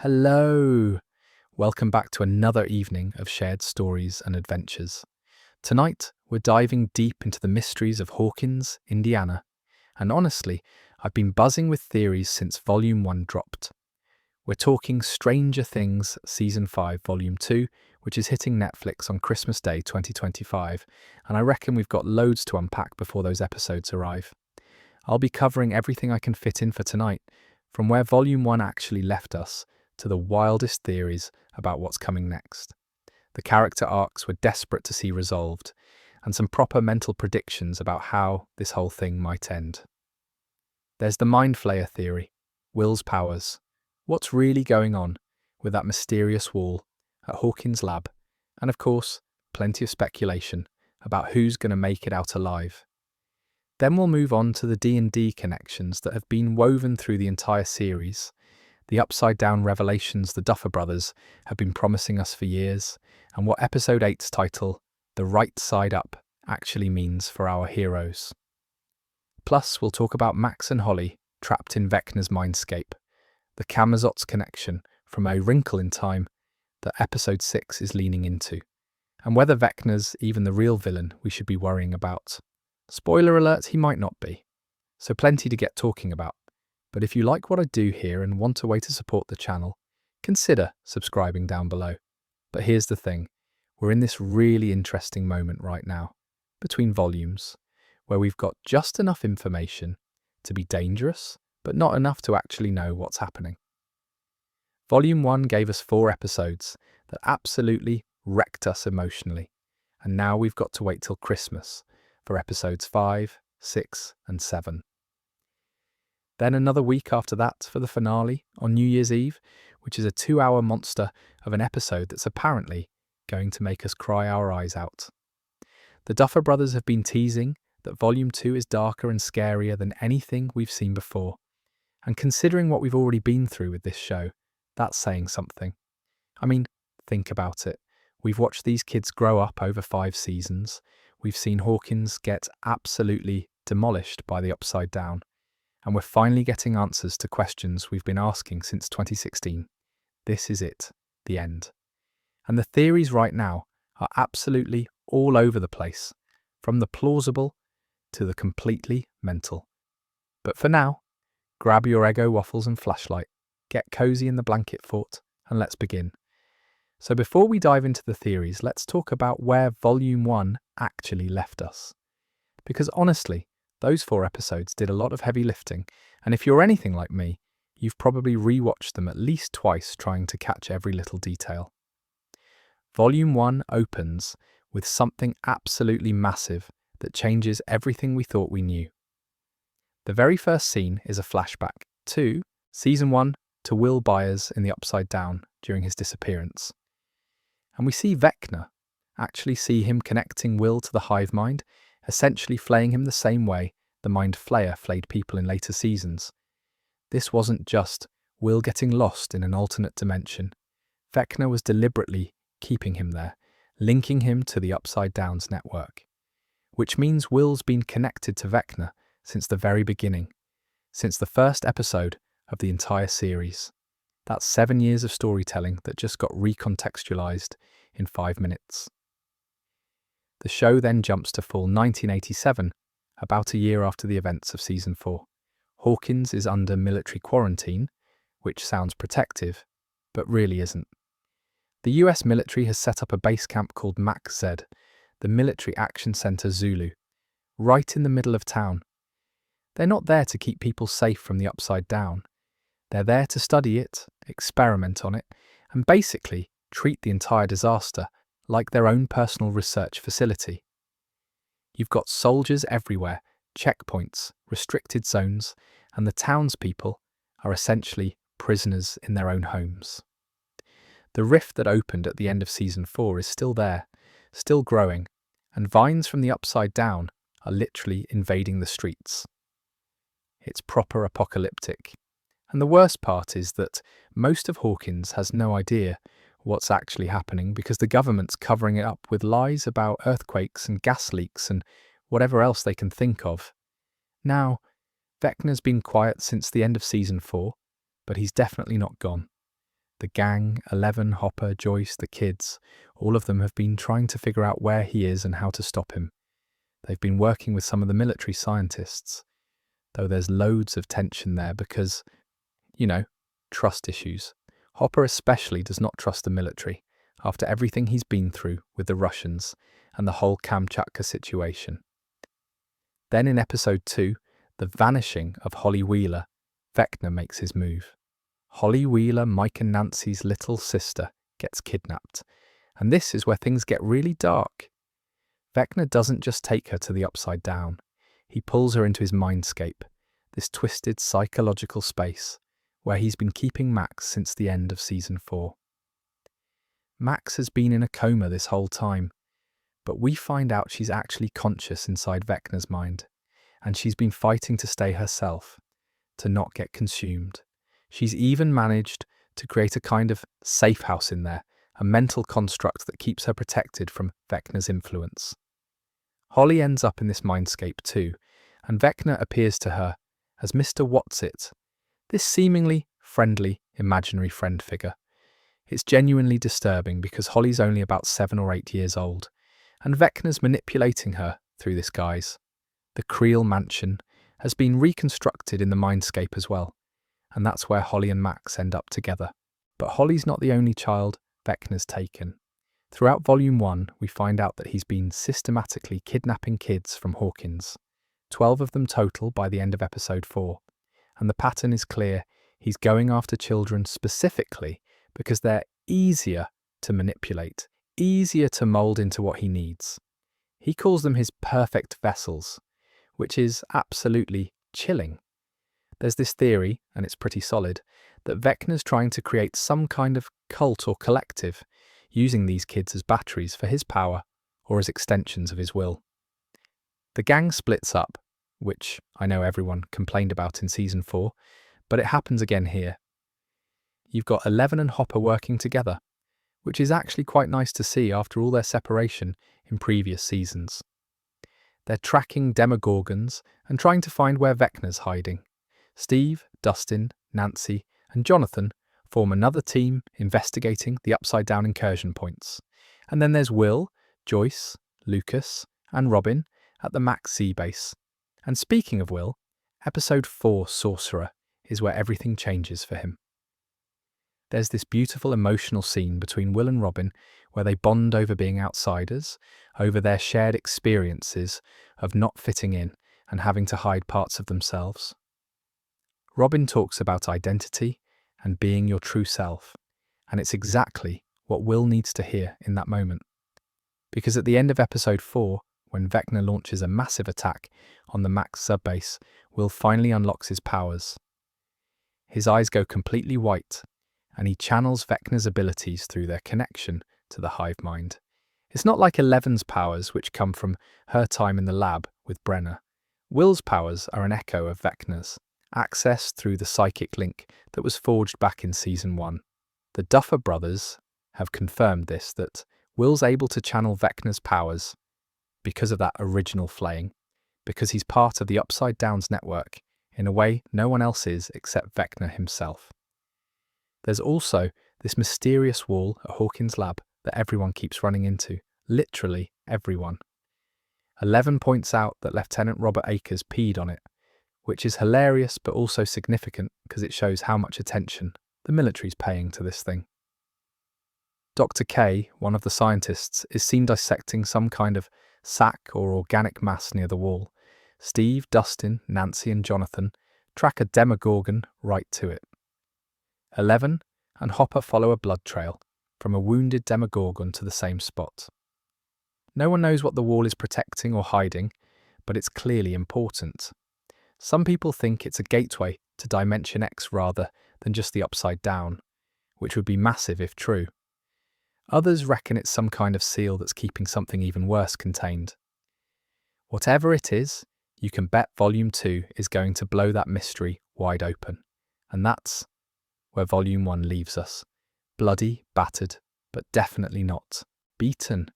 Hello! Welcome back to another evening of shared stories and adventures. Tonight, we're diving deep into the mysteries of Hawkins, Indiana. And honestly, I've been buzzing with theories since Volume 1 dropped. We're talking Stranger Things Season 5, Volume 2, which is hitting Netflix on Christmas Day 2025, and I reckon we've got loads to unpack before those episodes arrive. I'll be covering everything I can fit in for tonight, from where Volume 1 actually left us to the wildest theories about what's coming next. The character arcs we're desperate to see resolved, and some proper mental predictions about how this whole thing might end. There's the Mind Flayer theory, Will's powers. What's really going on with that mysterious wall at Hawkins' lab? And of course, plenty of speculation about who's going to make it out alive. Then we'll move on to the D&D connections that have been woven through the entire series, the upside-down revelations the Duffer Brothers have been promising us for years, and what Episode 8's title, The Right Side Up, actually means for our heroes. Plus, we'll talk about Max and Holly trapped in Vecna's mindscape, the Camazotz connection from A Wrinkle in Time that Episode 6 is leaning into, and whether Vecna's even the real villain we should be worrying about. Spoiler alert, he might not be. So plenty to get talking about. But if you like what I do here and want a way to support the channel, consider subscribing down below. But here's the thing, we're in this really interesting moment right now, between volumes, where we've got just enough information to be dangerous, but not enough to actually know what's happening. Volume 1 gave us 4 episodes that absolutely wrecked us emotionally, and now we've got to wait till Christmas for episodes 5, 6, and 7. Then another week after that for the finale on New Year's Eve, which is a 2-hour monster of an episode that's apparently going to make us cry our eyes out. The Duffer Brothers have been teasing that Volume 2 is darker and scarier than anything we've seen before. And considering what we've already been through with this show, that's saying something. I mean, think about it. We've watched these kids grow up over 5 seasons. We've seen Hawkins get absolutely demolished by the Upside Down. And we're finally getting answers to questions we've been asking since 2016. This is it, the end. And the theories right now are absolutely all over the place, from the plausible to the completely mental. But for now, grab your Eggo waffles and flashlight, get cozy in the blanket fort, and let's begin. So before we dive into the theories, let's talk about where Volume 1 actually left us. Because honestly, those 4 episodes did a lot of heavy lifting, and if you're anything like me, you've probably rewatched them at least twice trying to catch every little detail. Volume 1 opens with something absolutely massive that changes everything we thought we knew. The very first scene is a flashback to Season 1 to Will Byers in the Upside Down during his disappearance. And we see Vecna, actually see him connecting Will to the hive mind, essentially flaying him the same way the Mind Flayer flayed people in later seasons. This wasn't just Will getting lost in an alternate dimension. Vecna was deliberately keeping him there, linking him to the Upside Down's network. Which means Will's been connected to Vecna since the very beginning, since the first episode of the entire series. That's 7 years of storytelling that just got recontextualized in 5 minutes. The show then jumps to fall 1987, about a year after the events of Season 4. Hawkins is under military quarantine, which sounds protective, but really isn't. The US military has set up a base camp called Max Z, the Military Action Center Zulu, right in the middle of town. They're not there to keep people safe from the Upside Down. They're there to study it, experiment on it, and basically treat the entire disaster like their own personal research facility. You've got soldiers everywhere, checkpoints, restricted zones, and the townspeople are essentially prisoners in their own homes. The rift that opened at the end of Season 4 is still there, still growing, and vines from the Upside Down are literally invading the streets. It's proper apocalyptic. And the worst part is that most of Hawkins has no idea what's actually happening because the government's covering it up with lies about earthquakes and gas leaks and whatever else they can think of. Now, Vecna's been quiet since the end of Season 4, but he's definitely not gone. The gang, 11, Hopper, Joyce, the kids, all of them have been trying to figure out where he is and how to stop him. They've been working with some of the military scientists, though there's loads of tension there because, trust issues. Hopper especially does not trust the military after everything he's been through with the Russians and the whole Kamchatka situation. Then in episode 2, the vanishing of Holly Wheeler, Vecna makes his move. Holly Wheeler, Mike and Nancy's little sister, gets kidnapped, and this is where things get really dark. Vecna doesn't just take her to the Upside Down. He pulls her into his mindscape, this twisted psychological space where he's been keeping Max since the end of season 4. Max has been in a coma this whole time, but we find out she's actually conscious inside Vecna's mind, and she's been fighting to stay herself, to not get consumed. She's even managed to create a kind of safe house in there, a mental construct that keeps her protected from Vecna's influence. Holly ends up in this mindscape too, and Vecna appears to her as Mr. What's-It, this seemingly friendly, imaginary friend figure. It's genuinely disturbing because Holly's only about 7 or 8 years old, and Vecna's manipulating her through this guise. The Creel mansion has been reconstructed in the mindscape as well, and that's where Holly and Max end up together. But Holly's not the only child Vecna's taken. Throughout Volume 1, we find out that he's been systematically kidnapping kids from Hawkins, 12 of them total by the end of episode 4. And the pattern is clear. He's going after children specifically because they're easier to manipulate, easier to mold into what he needs. He calls them his perfect vessels, which is absolutely chilling. There's this theory, and it's pretty solid, that Vecna's trying to create some kind of cult or collective, using these kids as batteries for his power or as extensions of his will. The gang splits up, which I know everyone complained about in season 4, but it happens again here. You've got 11 and Hopper working together, which is actually quite nice to see after all their separation in previous seasons. They're tracking Demogorgons and trying to find where Vecna's hiding. Steve, Dustin, Nancy, and Jonathan form another team investigating the Upside Down incursion points. And then there's Will, Joyce, Lucas, and Robin at the Max Z base. And speaking of Will, episode 4, Sorcerer, is where everything changes for him. There's this beautiful emotional scene between Will and Robin where they bond over being outsiders, over their shared experiences of not fitting in and having to hide parts of themselves. Robin talks about identity and being your true self, and it's exactly what Will needs to hear in that moment. Because at the end of episode 4, when Vecna launches a massive attack on the Max subbase, Will finally unlocks his powers. His eyes go completely white, and he channels Vecna's abilities through their connection to the hive mind. It's not like Eleven's powers, which come from her time in the lab with Brenner. Will's powers are an echo of Vecna's, accessed through the psychic link that was forged back in season 1. The Duffer brothers have confirmed this, that Will's able to channel Vecna's powers because of that original flaying, because he's part of the Upside Down's network in a way no one else is except Vecna himself. There's also this mysterious wall at Hawkins' lab that everyone keeps running into, literally everyone. 11 points out that Lieutenant Robert Akers peed on it, which is hilarious but also significant because it shows how much attention the military's paying to this thing. Dr. K, one of the scientists, is seen dissecting some kind of sac or organic mass near the wall. Steve, Dustin, Nancy and Jonathan track a Demogorgon right to it. 11 and Hopper follow a blood trail from a wounded Demogorgon to the same spot. No one knows what the wall is protecting or hiding, but it's clearly important. Some people think it's a gateway to Dimension X rather than just the Upside Down, which would be massive if true. Others reckon it's some kind of seal that's keeping something even worse contained. Whatever it is, you can bet Volume 2 is going to blow that mystery wide open. And that's where Volume 1 leaves us. Bloody, battered, but definitely not beaten.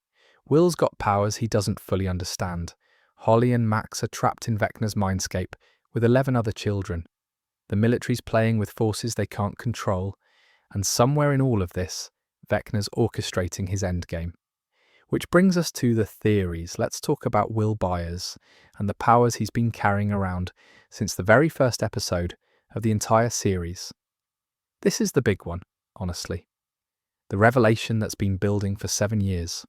Will's got powers he doesn't fully understand. Holly and Max are trapped in Vecna's mindscape with 11 other children. The military's playing with forces they can't control, And somewhere in all of this, Vecna's orchestrating his endgame. Which brings us to the theories. Let's talk about Will Byers and the powers he's been carrying around since the very first episode of the entire series. This is the big one, honestly. The revelation that's been building for 7 years.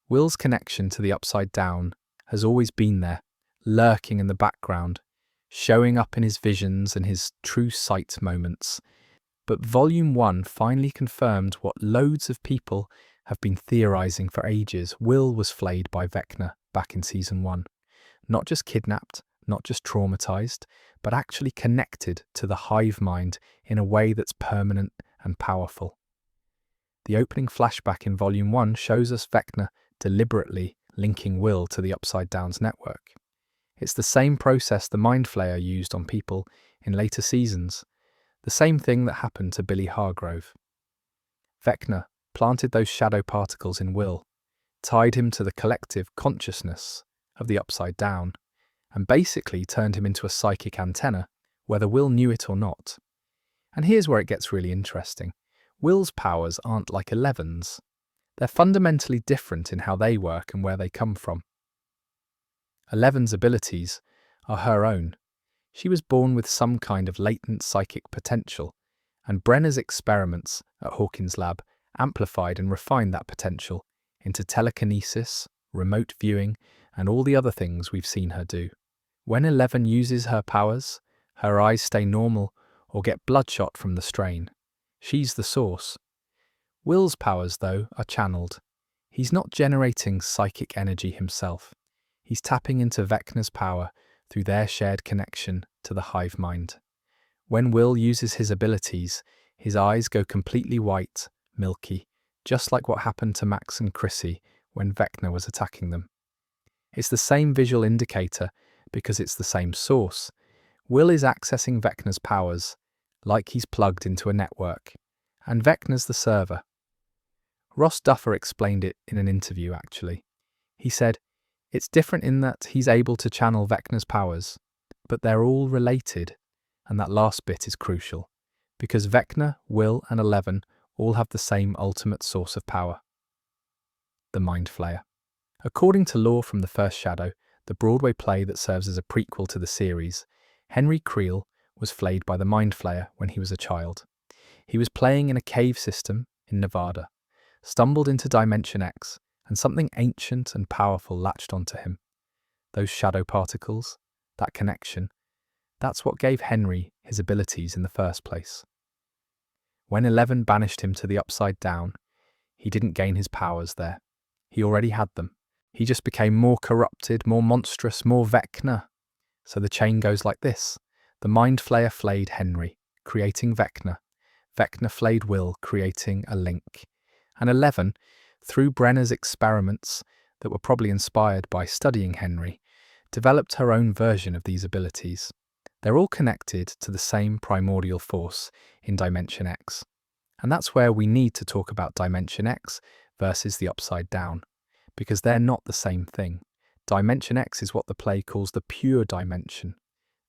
Will's connection to the Upside Down has always been there, lurking in the background, showing up in his visions and his true sight moments. But Volume 1 finally confirmed what loads of people have been theorizing for ages. Will was flayed by Vecna back in Season 1. Not just kidnapped, not just traumatized, but actually connected to the hive mind in a way that's permanent and powerful. The opening flashback in Volume 1 shows us Vecna deliberately linking Will to the Upside Down's network. It's the same process the Mind Flayer used on people in later seasons, the same thing that happened to Billy Hargrove. Vecna planted those shadow particles in Will, tied him to the collective consciousness of the Upside Down, and basically turned him into a psychic antenna, whether Will knew it or not. And here's where it gets really interesting. Will's powers aren't like Eleven's. They're fundamentally different in how they work and where they come from. Eleven's abilities are her own. She was born with some kind of latent psychic potential, and Brenner's experiments at Hawkins' lab amplified and refined that potential into telekinesis, remote viewing, and all the other things we've seen her do. When 11 uses her powers, her eyes stay normal or get bloodshot from the strain. She's the source. Will's powers, though, are channeled. He's not generating psychic energy himself. He's tapping into Vecna's power through their shared connection to the hive mind. When Will uses his abilities, his eyes go completely white, milky, just like what happened to Max and Chrissy when Vecna was attacking them. It's the same visual indicator because it's the same source. Will is accessing Vecna's powers, like he's plugged into a network, and Vecna's the server. Ross Duffer explained it in an interview, actually. He said, "It's different in that he's able to channel Vecna's powers, but they're all related, and that last bit is crucial, because Vecna, Will, and 11 all have the same ultimate source of power, the Mind Flayer." According to lore from The First Shadow, the Broadway play that serves as a prequel to the series, Henry Creel was flayed by the Mind Flayer when he was a child. He was playing in a cave system in Nevada, stumbled into Dimension X, and something ancient and powerful latched onto him. Those shadow particles, that connection, that's what gave Henry his abilities in the first place. When 11 banished him to the Upside Down, he didn't gain his powers there. He already had them. He just became more corrupted, more monstrous, more Vecna. So the chain goes like this. The Mind Flayer flayed Henry, creating Vecna. Vecna flayed Will, creating a link. And 11, through Brenner's experiments that were probably inspired by studying Henry, developed her own version of these abilities. They're all connected to the same primordial force in Dimension X. And that's where we need to talk about Dimension X versus the Upside Down, because they're not the same thing. Dimension X is what the play calls the pure dimension,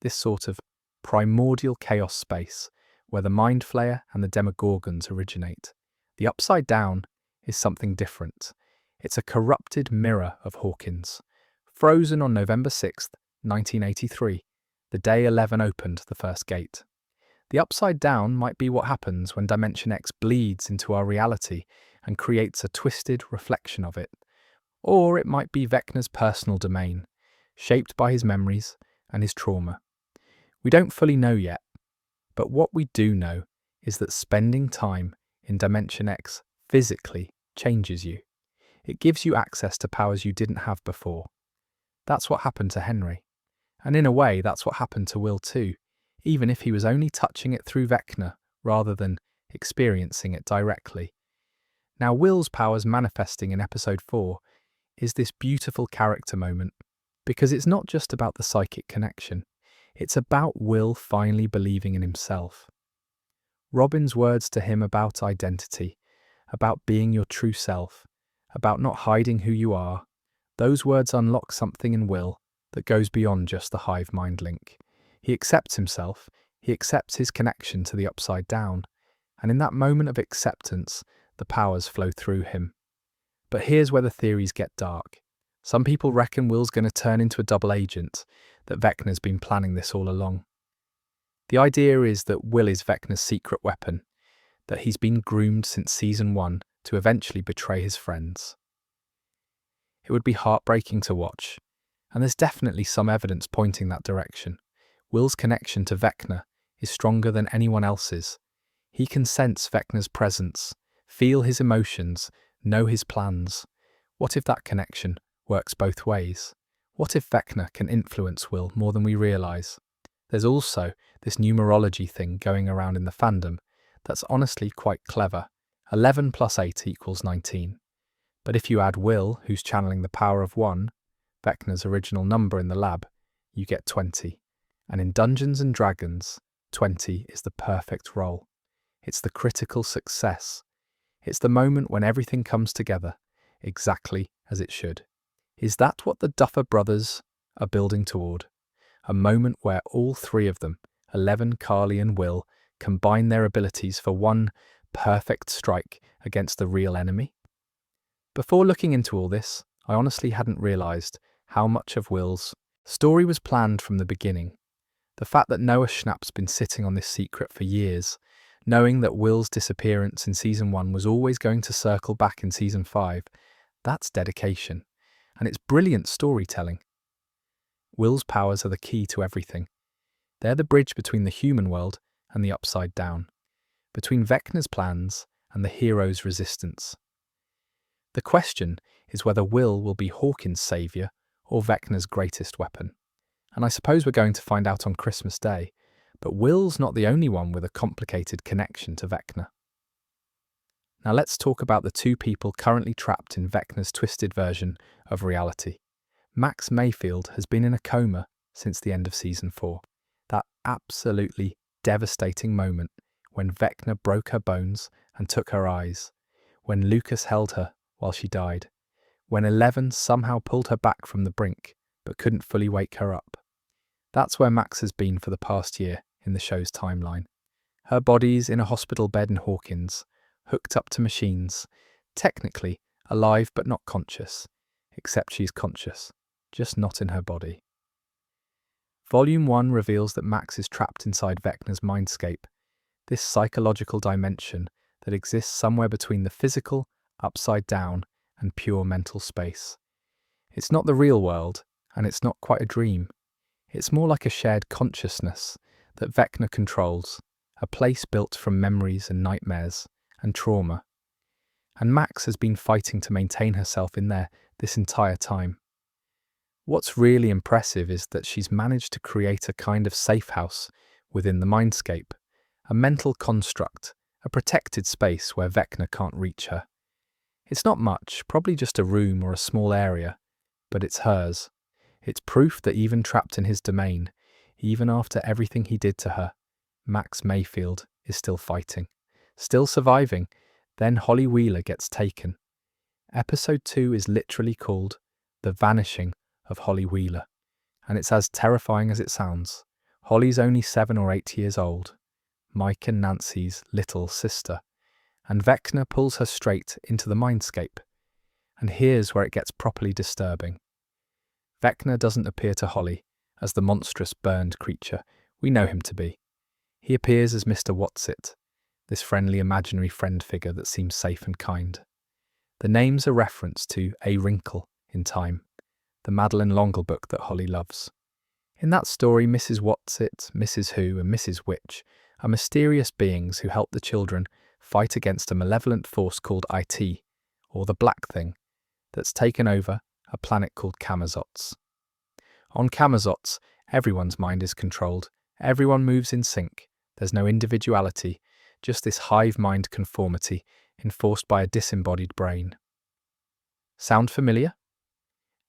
this sort of primordial chaos space where the Mind Flayer and the Demogorgons originate. The Upside Down is something different. It's a corrupted mirror of Hawkins, frozen on November 6th, 1983, the day 11 opened the first gate. The Upside Down might be what happens when Dimension X bleeds into our reality and creates a twisted reflection of it. Or it might be Vecna's personal domain, shaped by his memories and his trauma. We don't fully know yet, but what we do know is that spending time in Dimension X physically changes you. It gives you access to powers you didn't have before. That's what happened to Henry. And in a way, that's what happened to Will too, even if he was only touching it through Vecna rather than experiencing it directly. Now, Will's powers manifesting in episode 4 is this beautiful character moment, because it's not just about the psychic connection, it's about Will finally believing in himself. Robin's words to him about identity, about being your true self, about not hiding who you are, those words unlock something in Will that goes beyond just the hive mind link. He accepts himself, he accepts his connection to the Upside Down, and in that moment of acceptance, the powers flow through him. But here's where the theories get dark. Some people reckon Will's going to turn into a double agent, that Vecna's been planning this all along. The idea is that Will is Vecna's secret weapon, that he's been groomed since season 1 to eventually betray his friends. It would be heartbreaking to watch, and there's definitely some evidence pointing that direction. Will's connection to Vecna is stronger than anyone else's. He can sense Vecna's presence, feel his emotions, know his plans. What if that connection works both ways? What if Vecna can influence Will more than we realise? There's also this numerology thing going around in the fandom that's honestly quite clever. 11 plus 8 equals 19. But if you add Will, who's channeling the power of 1, Vecna's original number in the lab, you get 20. And in Dungeons and Dragons, 20 is the perfect roll. It's the critical success. It's the moment when everything comes together, exactly as it should. Is that what the Duffer Brothers are building toward? A moment where all three of them, 11, Carly and Will, combine their abilities for one perfect strike against the real enemy? Before looking into all this, I honestly hadn't realised how much of Will's story was planned from the beginning. The fact that Noah Schnapp's been sitting on this secret for years, knowing that Will's disappearance in season 1 was always going to circle back in season 5, that's dedication. And it's brilliant storytelling. Will's powers are the key to everything. They're the bridge between the human world and the Upside Down, between Vecna's plans and the hero's resistance. The question is whether Will be Hawkins' saviour or Vecna's greatest weapon. And I suppose we're going to find out on Christmas Day, but Will's not the only one with a complicated connection to Vecna. Now let's talk about the two people currently trapped in Vecna's twisted version of reality. Max Mayfield has been in a coma since the end of season 4. That absolutely devastating moment when Vecna broke her bones and took her eyes, when Lucas held her while she died, when 11 somehow pulled her back from the brink but couldn't fully wake her up. That's where Max has been for the past year in the show's timeline. Her body's in a hospital bed in Hawkins, hooked up to machines, technically alive but not conscious, except she's conscious, just not in her body. Volume 1 reveals that Max is trapped inside Vecna's mindscape, this psychological dimension that exists somewhere between the physical, upside down, and pure mental space. It's not the real world, and it's not quite a dream. It's more like a shared consciousness that Vecna controls, a place built from memories and nightmares and trauma. And Max has been fighting to maintain herself in there this entire time. What's really impressive is that she's managed to create a kind of safe house within the mindscape, a mental construct, a protected space where Vecna can't reach her. It's not much, probably just a room or a small area, but it's hers. It's proof that even trapped in his domain, even after everything he did to her, Max Mayfield is still fighting, still surviving. Then Holly Wheeler gets taken. Episode 2 is literally called The Vanishing of Holly Wheeler, and it's as terrifying as it sounds. Holly's only 7 or 8 years old, Mike and Nancy's little sister, and Vecna pulls her straight into the mindscape. And here's where it gets properly disturbing. Vecna doesn't appear to Holly as the monstrous burned creature we know him to be. He appears as Mr. Whatsit, this friendly imaginary friend figure that seems safe and kind. The name's a reference to A Wrinkle in Time, the Madeline L'Ongle book that Holly loves. In that story, Mrs. Whatsit, Mrs. Who, and Mrs. Witch are mysterious beings who help the children fight against a malevolent force called IT, or the Black Thing, that's taken over a planet called Camazotz. On Camazotz, everyone's mind is controlled, everyone moves in sync, there's no individuality, just this hive mind conformity enforced by a disembodied brain. Sound familiar?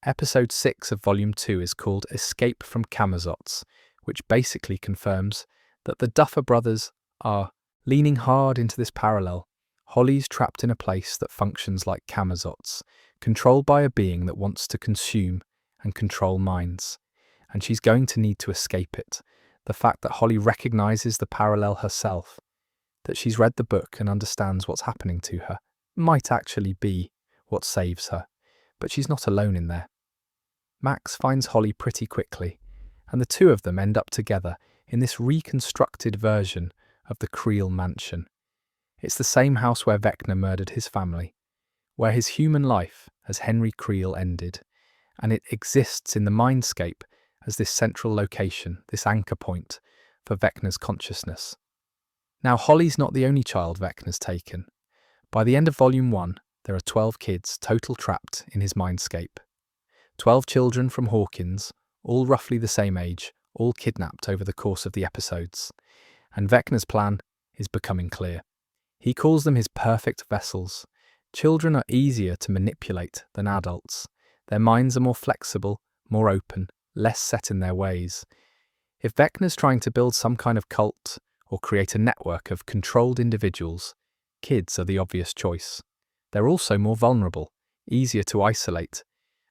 Episode 6 of Volume 2 is called Escape from Camazotz, which basically confirms that the Duffer Brothers are leaning hard into this parallel. Holly's trapped in a place that functions like Camazotz, controlled by a being that wants to consume and control minds, and she's going to need to escape it. The fact that Holly recognises the parallel herself, that she's read the book and understands what's happening to her might actually be what saves her, but she's not alone in there. Max finds Holly pretty quickly, and the two of them end up together in this reconstructed version of the Creel mansion. It's the same house where Vecna murdered his family, where his human life as Henry Creel ended, and it exists in the mindscape as this central location, this anchor point for Vecna's consciousness. Now, Holly's not the only child Vecna's taken. By the end of Volume 1, there are 12 kids total trapped in his mindscape. 12 children from Hawkins, all roughly the same age, all kidnapped over the course of the episodes. And Vecna's plan is becoming clear. He calls them his perfect vessels. Children are easier to manipulate than adults. Their minds are more flexible, more open, less set in their ways. If Vecna's trying to build some kind of cult or create a network of controlled individuals, kids are the obvious choice. They're also more vulnerable, easier to isolate,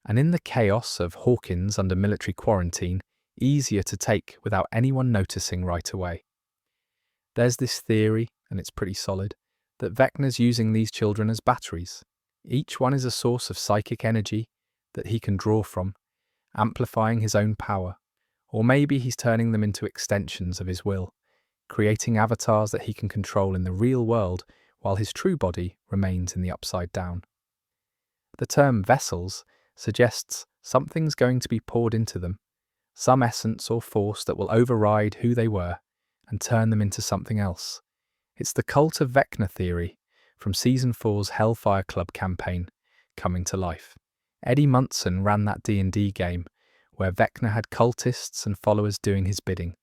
and in the chaos of Hawkins under military quarantine, easier to take without anyone noticing right away. There's this theory, and it's pretty solid, that Vecna's using these children as batteries. Each one is a source of psychic energy that he can draw from, amplifying his own power. Or maybe he's turning them into extensions of his will, creating avatars that he can control in the real world while his true body remains in the upside down. The term vessels suggests something's going to be poured into them, some essence or force that will override who they were and turn them into something else. It's the cult of Vecna theory from Season 4's Hellfire Club campaign coming to life. Eddie Munson ran that D&D game where Vecna had cultists and followers doing his bidding.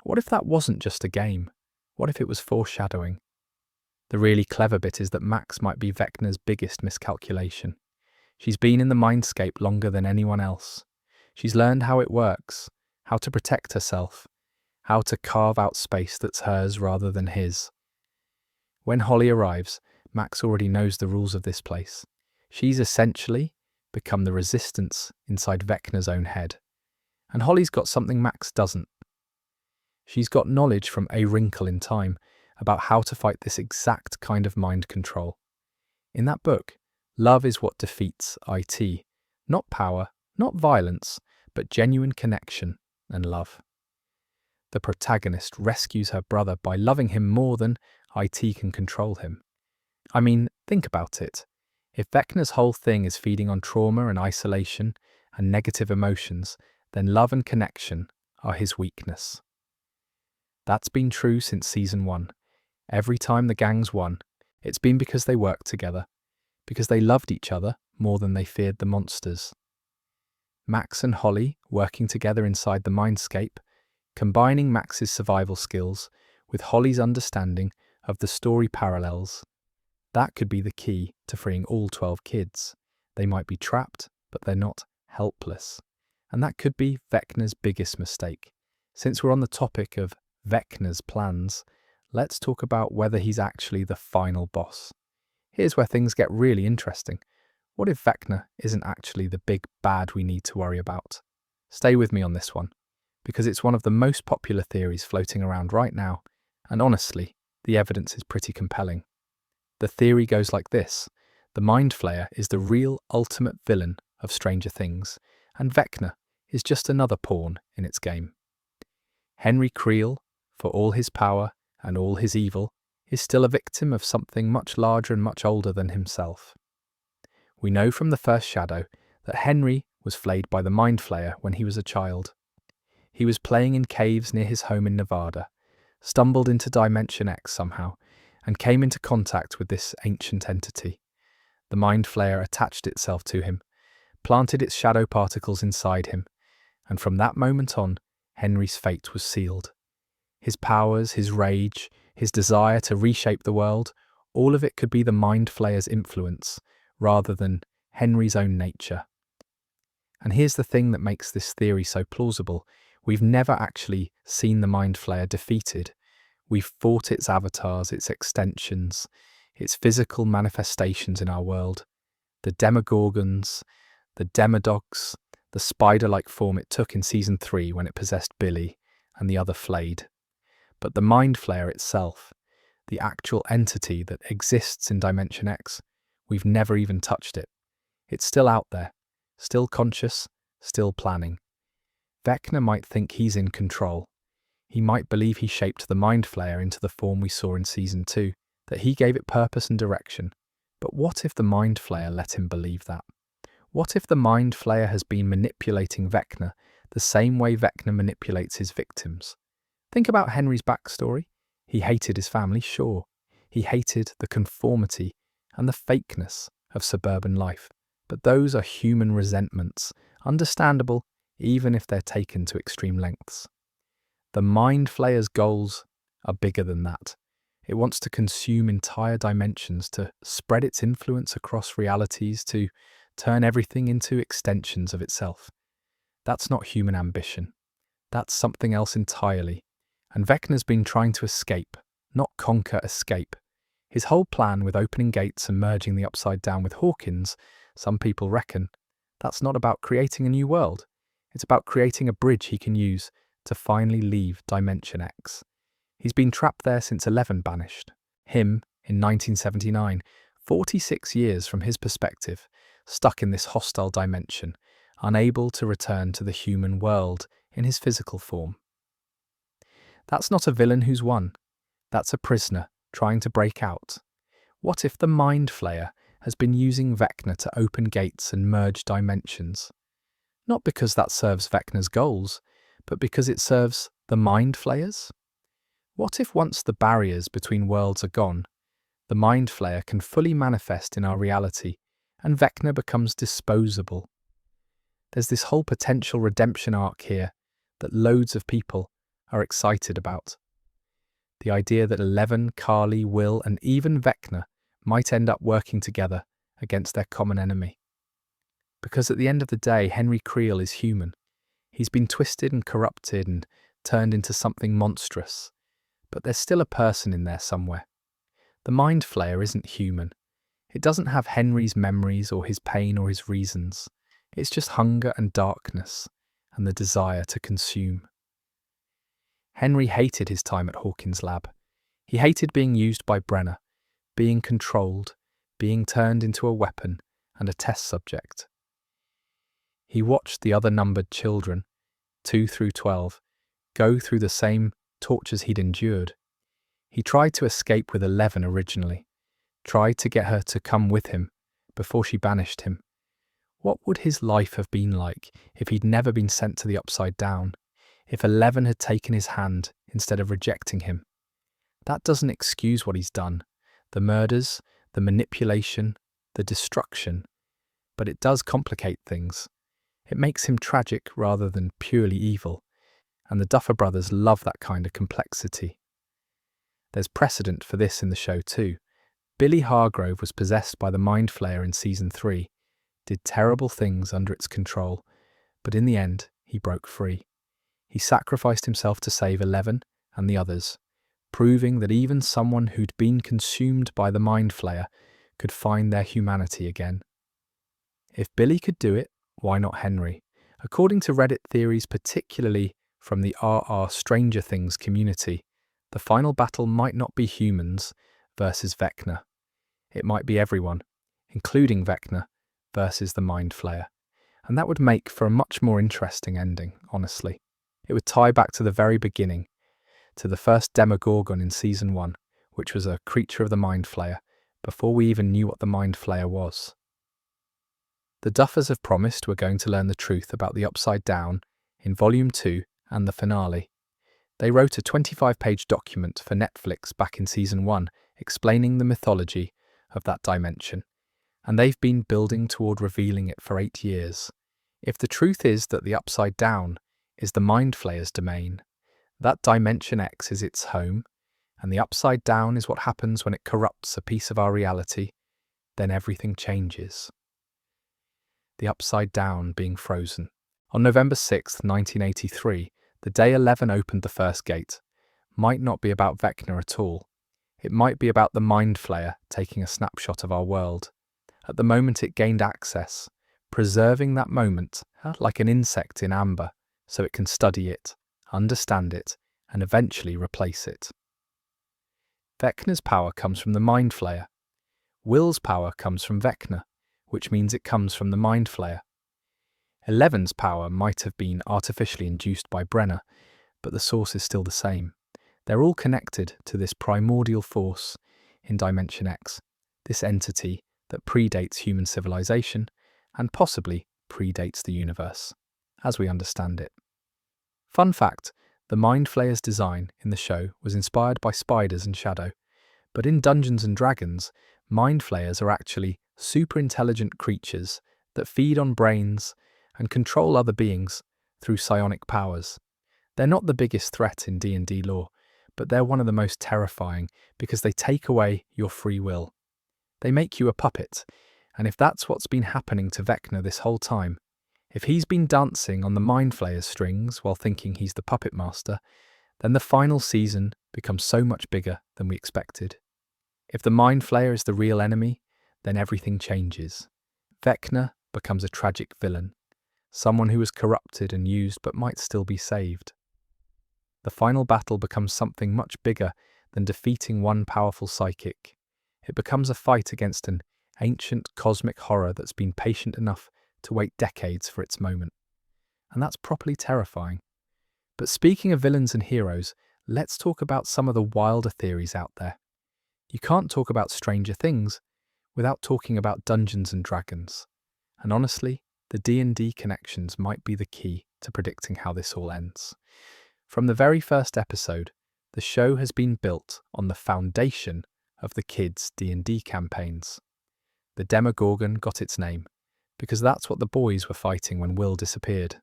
What if that wasn't just a game? What if it was foreshadowing? The really clever bit is that Max might be Vecna's biggest miscalculation. She's been in the mindscape longer than anyone else. She's learned how it works, how to protect herself, how to carve out space that's hers rather than his. When Holly arrives, Max already knows the rules of this place. She's essentially become the resistance inside Vecna's own head. And Holly's got something Max doesn't. She's got knowledge from A Wrinkle in Time about how to fight this exact kind of mind control. In that book, love is what defeats IT. Not power, not violence, but genuine connection and love. The protagonist rescues her brother by loving him more than IT can control him. I mean, think about it. If Vecna's whole thing is feeding on trauma and isolation and negative emotions, then love and connection are his weakness. That's been true since Season 1. Every time the gangs won, it's been because they worked together, because they loved each other more than they feared the monsters. Max and Holly working together inside the mindscape, combining Max's survival skills with Holly's understanding of the story parallels. That could be the key to freeing all 12 kids. They might be trapped, but they're not helpless. And that could be Vecna's biggest mistake. Since we're on the topic of Vecna's plans, let's talk about whether he's actually the final boss. Here's where things get really interesting. What if Vecna isn't actually the big bad we need to worry about? Stay with me on this one, because it's one of the most popular theories floating around right now, and honestly, the evidence is pretty compelling. The theory goes like this: the Mind Flayer is the real ultimate villain of Stranger Things, and Vecna is just another pawn in its game. Henry Creel, for all his power and all his evil, is still a victim of something much larger and much older than himself. We know from the first shadow that Henry was flayed by the Mind Flayer when he was a child. He was playing in caves near his home in Nevada, stumbled into Dimension X somehow, and came into contact with this ancient entity. The Mind Flayer attached itself to him, planted its shadow particles inside him, and from that moment on, Henry's fate was sealed. His powers, his rage, his desire to reshape the world, all of it could be the Mind Flayer's influence, rather than Henry's own nature. And here's the thing that makes this theory so plausible. We've never actually seen the Mind Flayer defeated. We've fought its avatars, its extensions, its physical manifestations in our world. The Demogorgons, the Demodogs, the spider-like form it took in Season 3 when it possessed Billy and the other flayed. But the Mind Flayer itself, the actual entity that exists in Dimension X, we've never even touched it. It's still out there, still conscious, still planning. Vecna might think he's in control. He might believe he shaped the Mind Flayer into the form we saw in Season 2, that he gave it purpose and direction. But what if the Mind Flayer let him believe that? What if the Mind Flayer has been manipulating Vecna the same way Vecna manipulates his victims? Think about Henry's backstory. He hated his family, sure. He hated the conformity and the fakeness of suburban life. But those are human resentments, understandable even if they're taken to extreme lengths. The Mind Flayer's goals are bigger than that. It wants to consume entire dimensions, to spread its influence across realities, to turn everything into extensions of itself. That's not human ambition. That's something else entirely. And Vecna's been trying to escape, not conquer, escape. His whole plan with opening gates and merging the Upside Down with Hawkins, some people reckon, that's not about creating a new world. It's about creating a bridge he can use to finally leave Dimension X. He's been trapped there since 11 banished. Him, in 1979, 46 years from his perspective, stuck in this hostile dimension, unable to return to the human world in his physical form. That's not a villain who's won. That's a prisoner trying to break out. What if the Mind Flayer has been using Vecna to open gates and merge dimensions? Not because that serves Vecna's goals, but because it serves the Mind Flayers? What if once the barriers between worlds are gone, the Mind Flayer can fully manifest in our reality and Vecna becomes disposable? There's this whole potential redemption arc here that loads of people are excited about. The idea that Eleven, Carly, Will, and even Vecna might end up working together against their common enemy. Because at the end of the day, Henry Creel is human. He's been twisted and corrupted and turned into something monstrous. But there's still a person in there somewhere. The Mind Flayer isn't human. It doesn't have Henry's memories or his pain or his reasons. It's just hunger and darkness and the desire to consume. Henry hated his time at Hawkins' lab. He hated being used by Brenner, being controlled, being turned into a weapon and a test subject. He watched the other numbered children, 2 through 12, go through the same tortures he'd endured. He tried to escape with 11 originally, tried to get her to come with him before she banished him. What would his life have been like if he'd never been sent to the Upside Down, if 11 had taken his hand instead of rejecting him? That doesn't excuse what he's done, the murders, the manipulation, the destruction, but it does complicate things. It makes him tragic rather than purely evil, and the Duffer Brothers love that kind of complexity. There's precedent for this in the show too. Billy Hargrove was possessed by the Mind Flayer in Season 3, did terrible things under its control, but in the end, he broke free. He sacrificed himself to save 11 and the others, proving that even someone who'd been consumed by the Mind Flayer could find their humanity again. If Billy could do it, why not Henry? According to Reddit theories, particularly from the RR Stranger Things community, the final battle might not be humans versus Vecna. It might be everyone, including Vecna, versus the Mind Flayer. And that would make for a much more interesting ending, honestly. It would tie back to the very beginning, to the first Demogorgon in Season 1, which was a creature of the Mind Flayer, before we even knew what the Mind Flayer was. The Duffers have promised we're going to learn the truth about the Upside Down in Volume 2 and the finale. They wrote a 25-page document for Netflix back in Season 1 explaining the mythology of that dimension, and they've been building toward revealing it for 8 years. If the truth is that the Upside Down is the Mind Flayer's domain, that Dimension X is its home, and the Upside Down is what happens when it corrupts a piece of our reality, then everything changes. The Upside Down being frozen. On November 6, 1983, the day 11 opened the first gate, might not be about Vecna at all. It might be about the Mind Flayer taking a snapshot of our world. At the moment it gained access, preserving that moment like an insect in amber, so it can study it, understand it, and eventually replace it. Vecna's power comes from the Mind Flayer. Will's power comes from Vecna, which means it comes from the Mind Flayer. Eleven's power might have been artificially induced by Brenner, but the source is still the same. They're all connected to this primordial force in Dimension X, this entity that predates human civilization and possibly predates the universe, as we understand it. Fun fact, the Mind Flayer's design in the show was inspired by spiders and Shadow, but in Dungeons & Dragons, Mind Flayers are actually super intelligent creatures that feed on brains and control other beings through psionic powers. They're not the biggest threat in D&D lore, but they're one of the most terrifying because they take away your free will. They make you a puppet, and if that's what's been happening to Vecna this whole time, if he's been dancing on the Mind Flayer's strings while thinking he's the puppet master, then the final season becomes so much bigger than we expected. If the Mind Flayer is the real enemy, then everything changes. Vecna becomes a tragic villain, someone who was corrupted and used but might still be saved. The final battle becomes something much bigger than defeating one powerful psychic. It becomes a fight against an ancient cosmic horror that's been patient enough to wait decades for its moment. And that's properly terrifying. But speaking of villains and heroes, let's talk about some of the wilder theories out there. You can't talk about Stranger Things without talking about Dungeons & Dragons. And honestly, the D&D connections might be the key to predicting how this all ends. From the very first episode, the show has been built on the foundation of the kids' D&D campaigns. The Demogorgon got its name because that's what the boys were fighting when Will disappeared.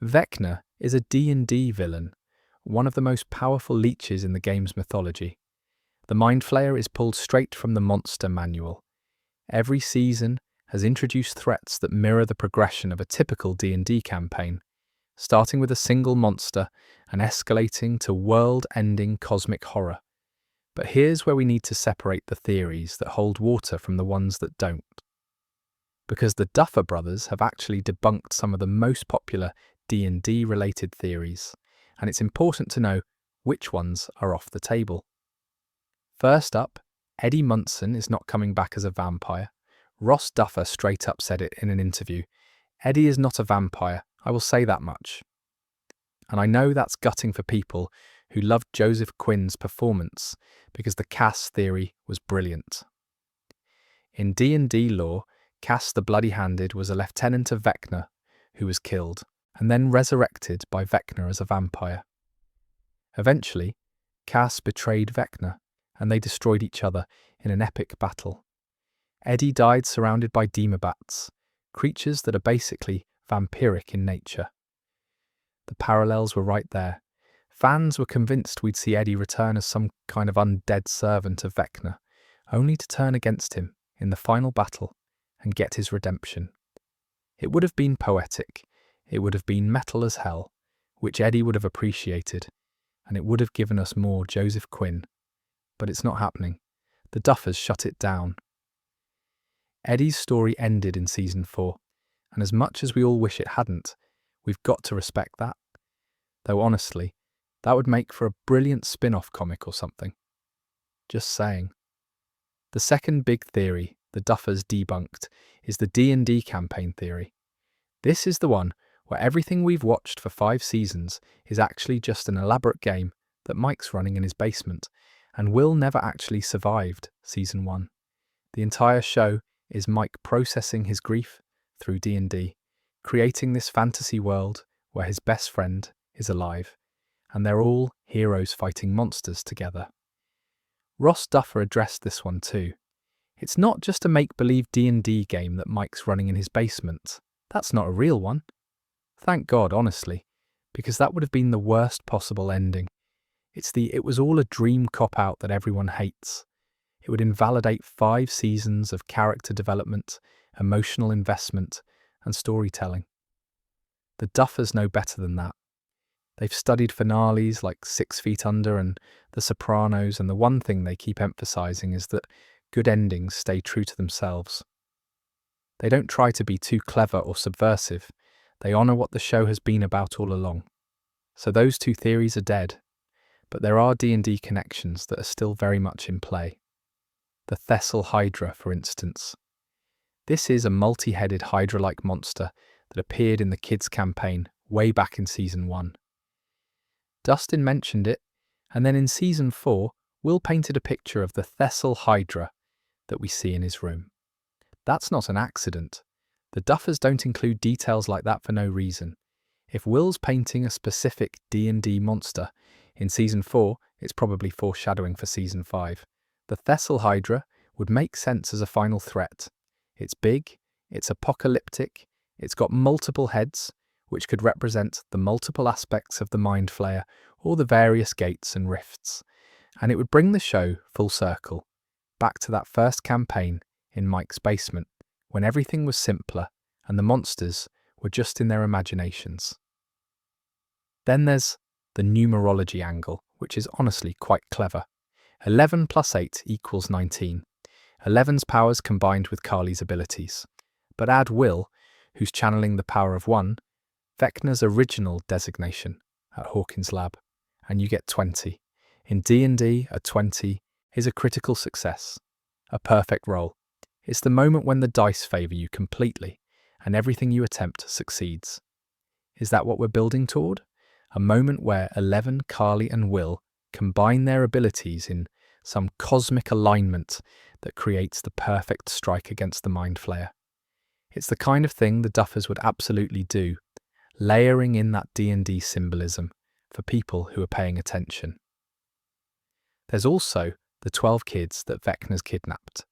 Vecna is a D&D villain, one of the most powerful leeches in the game's mythology. The Mind Flayer is pulled straight from the Monster Manual. Every season has introduced threats that mirror the progression of a typical D&D campaign, starting with a single monster and escalating to world-ending cosmic horror. But here's where we need to separate the theories that hold water from the ones that don't. Because the Duffer Brothers have actually debunked some of the most popular D&D related theories, and it's important to know which ones are off the table. First up, Eddie Munson is not coming back as a vampire. Ross Duffer straight up said it in an interview. Eddie is not a vampire, I will say that much. And I know that's gutting for people who loved Joseph Quinn's performance because the Cass theory was brilliant. In D&D lore, Cass the Bloody-Handed was a lieutenant of Vecna who was killed and then resurrected by Vecna as a vampire. Eventually, Cass betrayed Vecna and they destroyed each other in an epic battle. Eddie died surrounded by demobats, creatures that are basically vampiric in nature. The parallels were right there. Fans were convinced we'd see Eddie return as some kind of undead servant of Vecna, only to turn against him in the final battle and get his redemption. It would have been poetic, it would have been metal as hell, which Eddie would have appreciated, and it would have given us more Joseph Quinn. But it's not happening. The Duffers shut it down. Eddie's story ended in Season 4, and as much as we all wish it hadn't, we've got to respect that. Though honestly, that would make for a brilliant spin-off comic or something. Just saying. The second big theory the Duffers debunked is the D&D campaign theory. This is the one where everything we've watched for 5 seasons is actually just an elaborate game that Mike's running in his basement, and Will never actually survived Season 1. The entire show is Mike processing his grief through D&D, creating this fantasy world where his best friend is alive, and they're all heroes fighting monsters together. Ross Duffer addressed this one too. It's not just a make-believe D&D game that Mike's running in his basement. That's not a real one. Thank God, honestly, because that would have been the worst possible ending. It was all a dream cop-out that everyone hates. It would invalidate 5 seasons of character development, emotional investment, and storytelling. The Duffers know better than that. They've studied finales like 6 Feet Under and The Sopranos, and the one thing they keep emphasizing is that good endings stay true to themselves. They don't try to be too clever or subversive. They honor what the show has been about all along. So those 2 theories are dead. but there are D&D connections that are still very much in play. The Thessal Hydra, for instance. This is a multi-headed Hydra-like monster that appeared in the kids' campaign way back in Season 1. Dustin mentioned it, and then in Season 4, Will painted a picture of the Thessal Hydra that we see in his room. That's not an accident. The Duffers don't include details like that for no reason. If Will's painting a specific D&D monster, in Season 4, it's probably foreshadowing for Season 5. The Thessal Hydra would make sense as a final threat. It's big, it's apocalyptic, it's got multiple heads, which could represent the multiple aspects of the Mind Flayer or the various gates and rifts. And it would bring the show full circle, back to that first campaign in Mike's basement, when everything was simpler and the monsters were just in their imaginations. Then there's the numerology angle, which is honestly quite clever. 11 plus 8 equals 19. 11's powers combined with Carly's abilities. But add Will, who's channeling the power of 1, Vecna's original designation at Hawkins' lab, and you get 20. In D&D, a 20 is a critical success, a perfect roll. It's the moment when the dice favour you completely, and everything you attempt succeeds. Is that what we're building toward? A moment where 11, Carly and Will combine their abilities in some cosmic alignment that creates the perfect strike against the Mind Flayer. It's the kind of thing the Duffers would absolutely do, layering in that D&D symbolism for people who are paying attention. There's also the 12 kids that Vecna's kidnapped.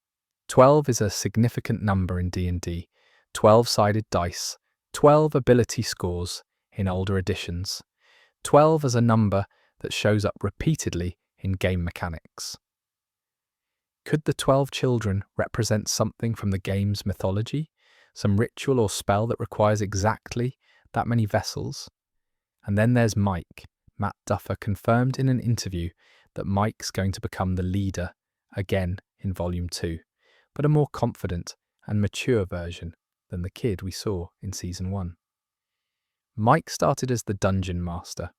12 is a significant number in D&D, 12-sided dice, 12 ability scores in older editions. 12 as a number that shows up repeatedly in game mechanics. Could the 12 children represent something from the game's mythology? Some ritual or spell that requires exactly that many vessels? And then there's Mike. Matt Duffer confirmed in an interview that Mike's going to become the leader again in Volume 2, but a more confident and mature version than the kid we saw in Season 1. Mike started as the dungeon master,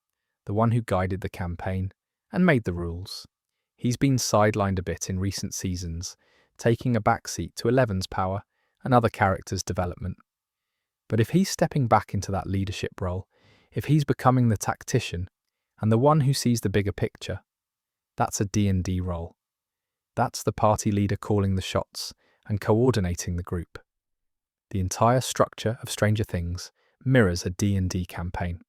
the one who guided the campaign and made the rules. He's been sidelined a bit in recent seasons, taking a backseat to 11's power and other characters' development. But if he's stepping back into that leadership role, if he's becoming the tactician and the one who sees the bigger picture, that's a D&D role. That's the party leader calling the shots and coordinating the group. The entire structure of Stranger Things mirrors a D&D campaign.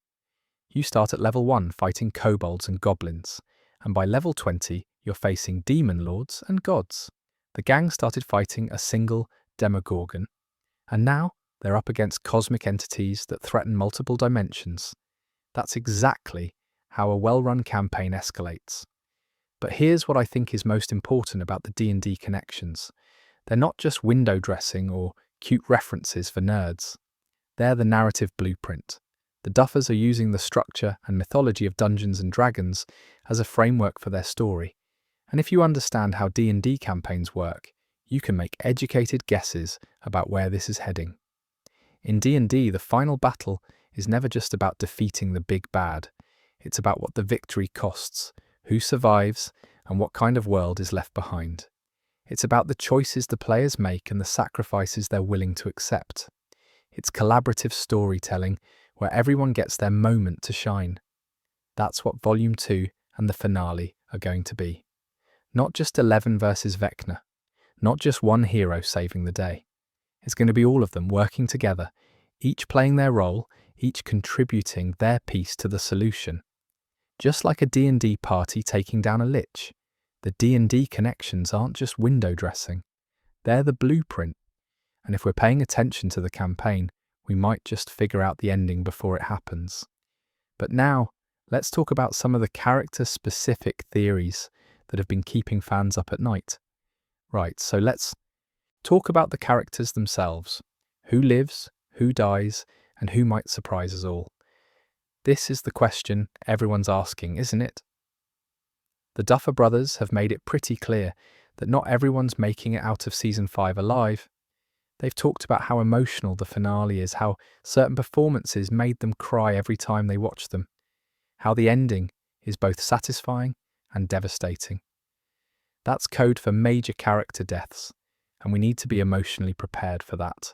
You start at level 1 fighting kobolds and goblins, and by level 20 you're facing demon lords and gods. The gang started fighting a single demogorgon, and now they're up against cosmic entities that threaten multiple dimensions. That's exactly how a well-run campaign escalates. But here's what I think is most important about the D&D connections. They're not just window dressing or cute references for nerds. They're the narrative blueprint. The Duffers are using the structure and mythology of Dungeons and Dragons as a framework for their story. And if you understand how D&D campaigns work, you can make educated guesses about where this is heading. In D&D, the final battle is never just about defeating the big bad. It's about what the victory costs, who survives, and what kind of world is left behind. It's about the choices the players make and the sacrifices they're willing to accept. It's collaborative storytelling where everyone gets their moment to shine. That's what Volume 2 and the finale are going to be. Not just 11 versus Vecna. Not just one hero saving the day. It's going to be all of them working together, each playing their role, each contributing their piece to the solution. Just like a D&D party taking down a lich, the D&D connections aren't just window dressing. They're the blueprint. And if we're paying attention to the campaign, we might just figure out the ending before it happens. But now, let's talk about some of the character-specific theories that have been keeping fans up at night. Right, so let's talk about the characters themselves. Who lives, who dies, and who might surprise us all? This is the question everyone's asking, isn't it? The Duffer Brothers have made it pretty clear that not everyone's making it out of Season 5 alive. They've talked about how emotional the finale is, how certain performances made them cry every time they watched them, how the ending is both satisfying and devastating. That's code for major character deaths, and we need to be emotionally prepared for that.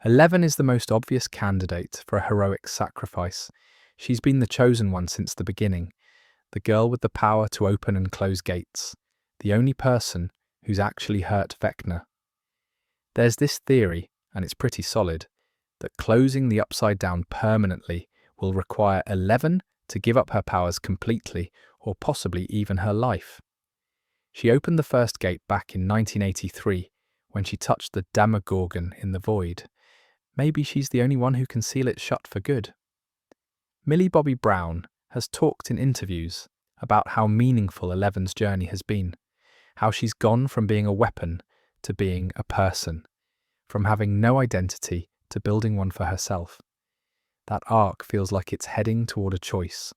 11 is the most obvious candidate for a heroic sacrifice. She's been the chosen one since the beginning, the girl with the power to open and close gates, the only person who's actually hurt Vecna. There's this theory, and it's pretty solid, that closing the Upside Down permanently will require 11 to give up her powers completely, or possibly even her life. She opened the first gate back in 1983 when she touched the Demogorgon in the void. Maybe she's the only one who can seal it shut for good. Millie Bobby Brown has talked in interviews about how meaningful Eleven's journey has been, how she's gone from being a weapon to being a person, from having no identity to building one for herself. That arc feels like it's heading toward a choice.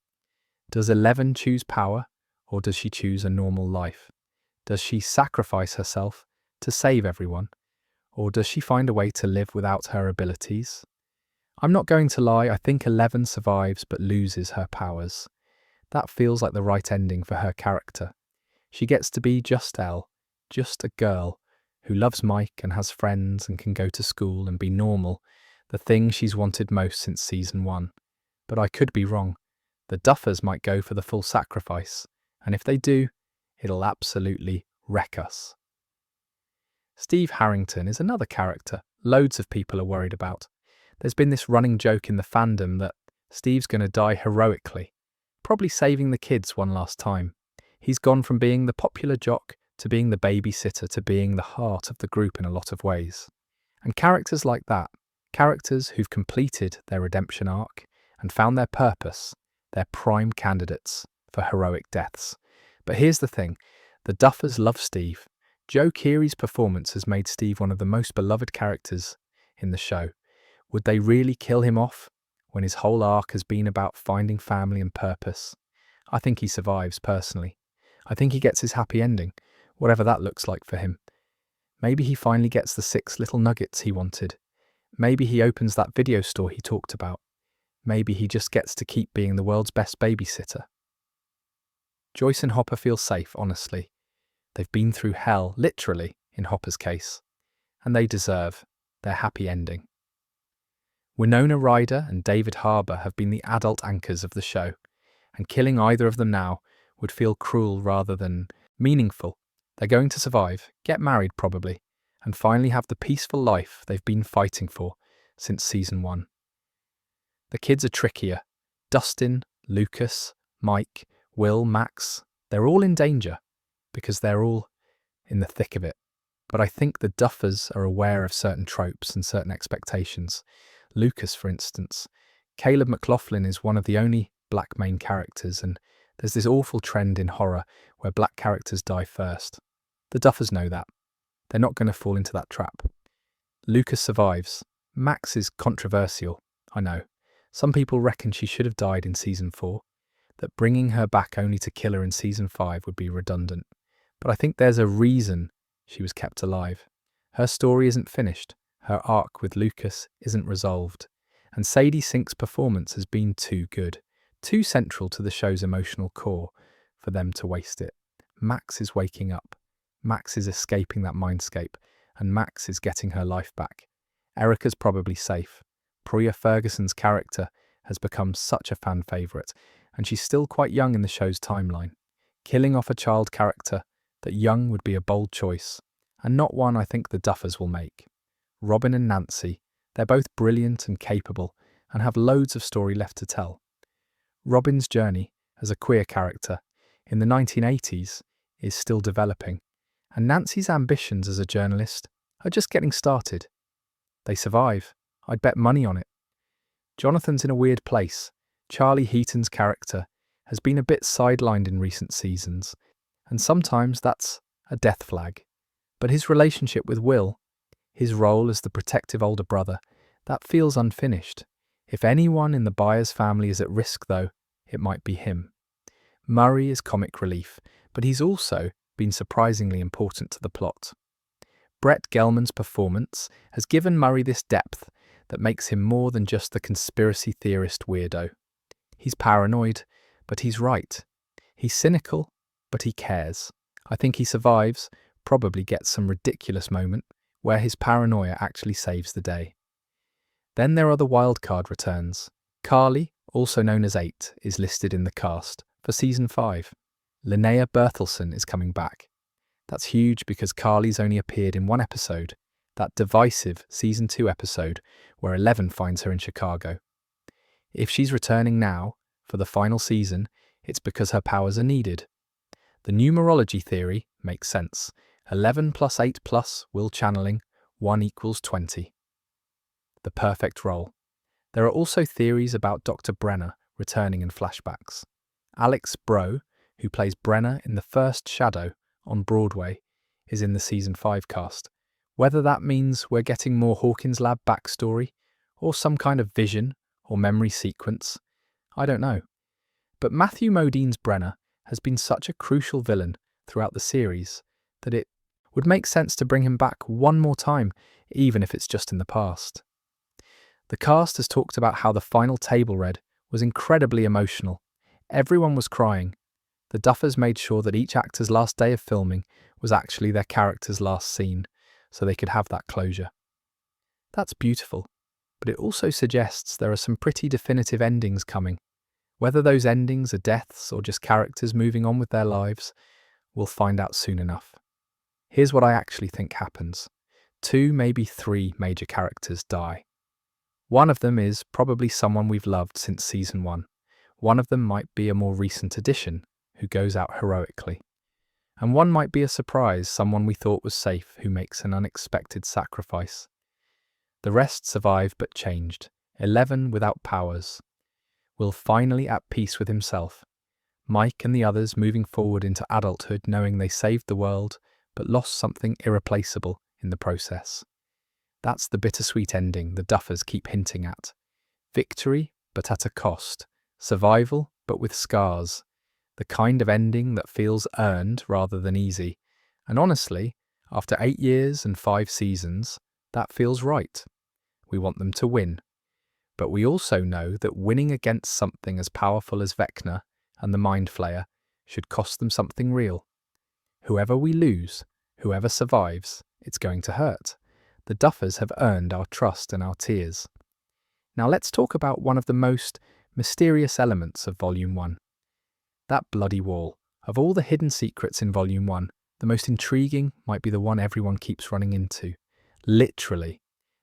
Does 11 choose power, or does she choose a normal life? Does she sacrifice herself to save everyone, or does she find a way to live without her abilities? I'm not going to lie, I think 11 survives but loses her powers. That feels like the right ending for her character. She gets to be just Elle, just a girl who loves Mike and has friends and can go to school and be normal, the thing she's wanted most since season 1. But I could be wrong. The Duffers might go for the full sacrifice, and if they do, it'll absolutely wreck us. Steve Harrington is another character loads of people are worried about. There's been this running joke in the fandom that Steve's going to die heroically, probably saving the kids one last time. He's gone from being the popular jock to being the babysitter to being the heart of the group in a lot of ways. And characters like that, characters who've completed their redemption arc and found their purpose, they're prime candidates for heroic deaths. But here's the thing, the Duffers love Steve. Joe Keery's performance has made Steve one of the most beloved characters in the show. Would they really kill him off when his whole arc has been about finding family and purpose? I think he survives, personally. I think he gets his happy ending, whatever that looks like for him. Maybe he finally gets the 6 little nuggets he wanted. Maybe he opens that video store he talked about. Maybe he just gets to keep being the world's best babysitter. Joyce and Hopper feel safe, honestly. They've been through hell, literally, in Hopper's case, and they deserve their happy ending. Winona Ryder and David Harbour have been the adult anchors of the show, and killing either of them now would feel cruel rather than meaningful. They're going to survive, get married probably, and finally have the peaceful life they've been fighting for since season 1. The kids are trickier. Dustin, Lucas, Mike, Will, Max, they're all in danger because they're all in the thick of it. But I think the Duffers are aware of certain tropes and certain expectations. Lucas, for instance. Caleb McLaughlin is one of the only black main characters, and there's this awful trend in horror where black characters die first. The Duffers know that. They're not going to fall into that trap. Lucas survives. Max is controversial, I know. Some people reckon she should have died in season 4, that bringing her back only to kill her in season 5 would be redundant. But I think there's a reason she was kept alive. Her story isn't finished. Her arc with Lucas isn't resolved. And Sadie Sink's performance has been too good, too central to the show's emotional core for them to waste it. Max is waking up. Max is escaping that mindscape, and Max is getting her life back. Erica's probably safe. Priya Ferguson's character has become such a fan favourite, and she's still quite young in the show's timeline. Killing off a child character that young would be a bold choice, and not one I think the Duffers will make. Robin and Nancy, they're both brilliant and capable, and have loads of story left to tell. Robin's journey as a queer character in the 1980s is still developing, and Nancy's ambitions as a journalist are just getting started. They survive. I'd bet money on it. Jonathan's in a weird place. Charlie Heaton's character has been a bit sidelined in recent seasons, and sometimes that's a death flag. But his relationship with Will, his role as the protective older brother, that feels unfinished. If anyone in the Byers family is at risk, though, it might be him. Murray is comic relief, but he's also been surprisingly important to the plot. Brett Gelman's performance has given Murray this depth that makes him more than just the conspiracy theorist weirdo. He's paranoid, But he's right. He's cynical, but he cares. I think he survives, probably gets some ridiculous moment where his paranoia actually saves the day. Then there are the wildcard returns. Carly, also known as 8, is listed in the cast for season 5. Linnea Bertelsen is coming back. That's huge because Carly's only appeared in one episode, that divisive season 2 episode where 11 finds her in Chicago. If she's returning now, for the final season, it's because her powers are needed. The numerology theory makes sense. 11 plus 8 plus will channeling, 1 equals 20. The perfect role. There are also theories about Dr. Brenner returning in flashbacks. Alex Bro, who plays Brenner in The First Shadow on Broadway, is in the season 5 cast. Whether that means we're getting more Hawkins Lab backstory, or some kind of vision or memory sequence, I don't know. But Matthew Modine's Brenner has been such a crucial villain throughout the series that it would make sense to bring him back one more time, even if it's just in the past. The cast has talked about how the final table read was incredibly emotional. Everyone was crying. The Duffers made sure that each actor's last day of filming was actually their character's last scene, so they could have that closure. That's beautiful, but it also suggests there are some pretty definitive endings coming. Whether those endings are deaths or just characters moving on with their lives, we'll find out soon enough. Here's what I actually think happens. 2, maybe 3 major characters die. One of them is probably someone we've loved since season 1. One of them might be a more recent addition who goes out heroically. And one might be a surprise, someone we thought was safe who makes an unexpected sacrifice. The rest survive but changed. 11 without powers. Will finally at peace with himself. Mike and the others moving forward into adulthood knowing they saved the world but lost something irreplaceable in the process. That's the bittersweet ending the Duffers keep hinting at. Victory, but at a cost. Survival, but with scars. The kind of ending that feels earned rather than easy. And honestly, after 8 years and 5 seasons, that feels right. We want them to win. But we also know that winning against something as powerful as Vecna and the Mind Flayer should cost them something real. Whoever we lose, whoever survives, it's going to hurt. The Duffers have earned our trust and our tears. Now let's talk about one of the most mysterious elements of Volume 1. That bloody wall. Of all the hidden secrets in Volume 1, the most intriguing might be the one everyone keeps running into. Literally.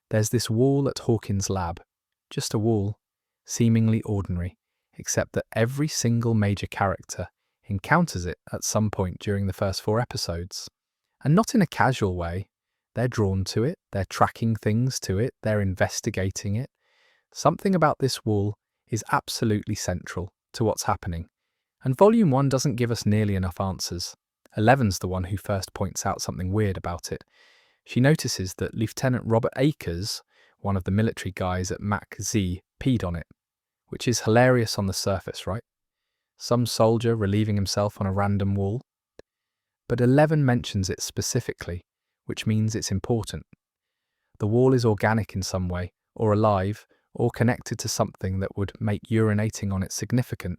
There's this wall at Hawkins' lab. Just a wall, seemingly ordinary, except that every single major character encounters it at some point during the first 4 episodes. And not in a casual way. They're drawn to it, they're tracking things to it, they're investigating it. Something about this wall is absolutely central to what's happening. And Volume 1 doesn't give us nearly enough answers. 11's the one who first points out something weird about it. She notices that Lieutenant Robert Akers, one of the military guys at Mac Z, peed on it. Which is hilarious on the surface, right? Some soldier relieving himself on a random wall. But 11 mentions it specifically, which means it's important. The wall is organic in some way, or alive, or connected to something that would make urinating on it significant.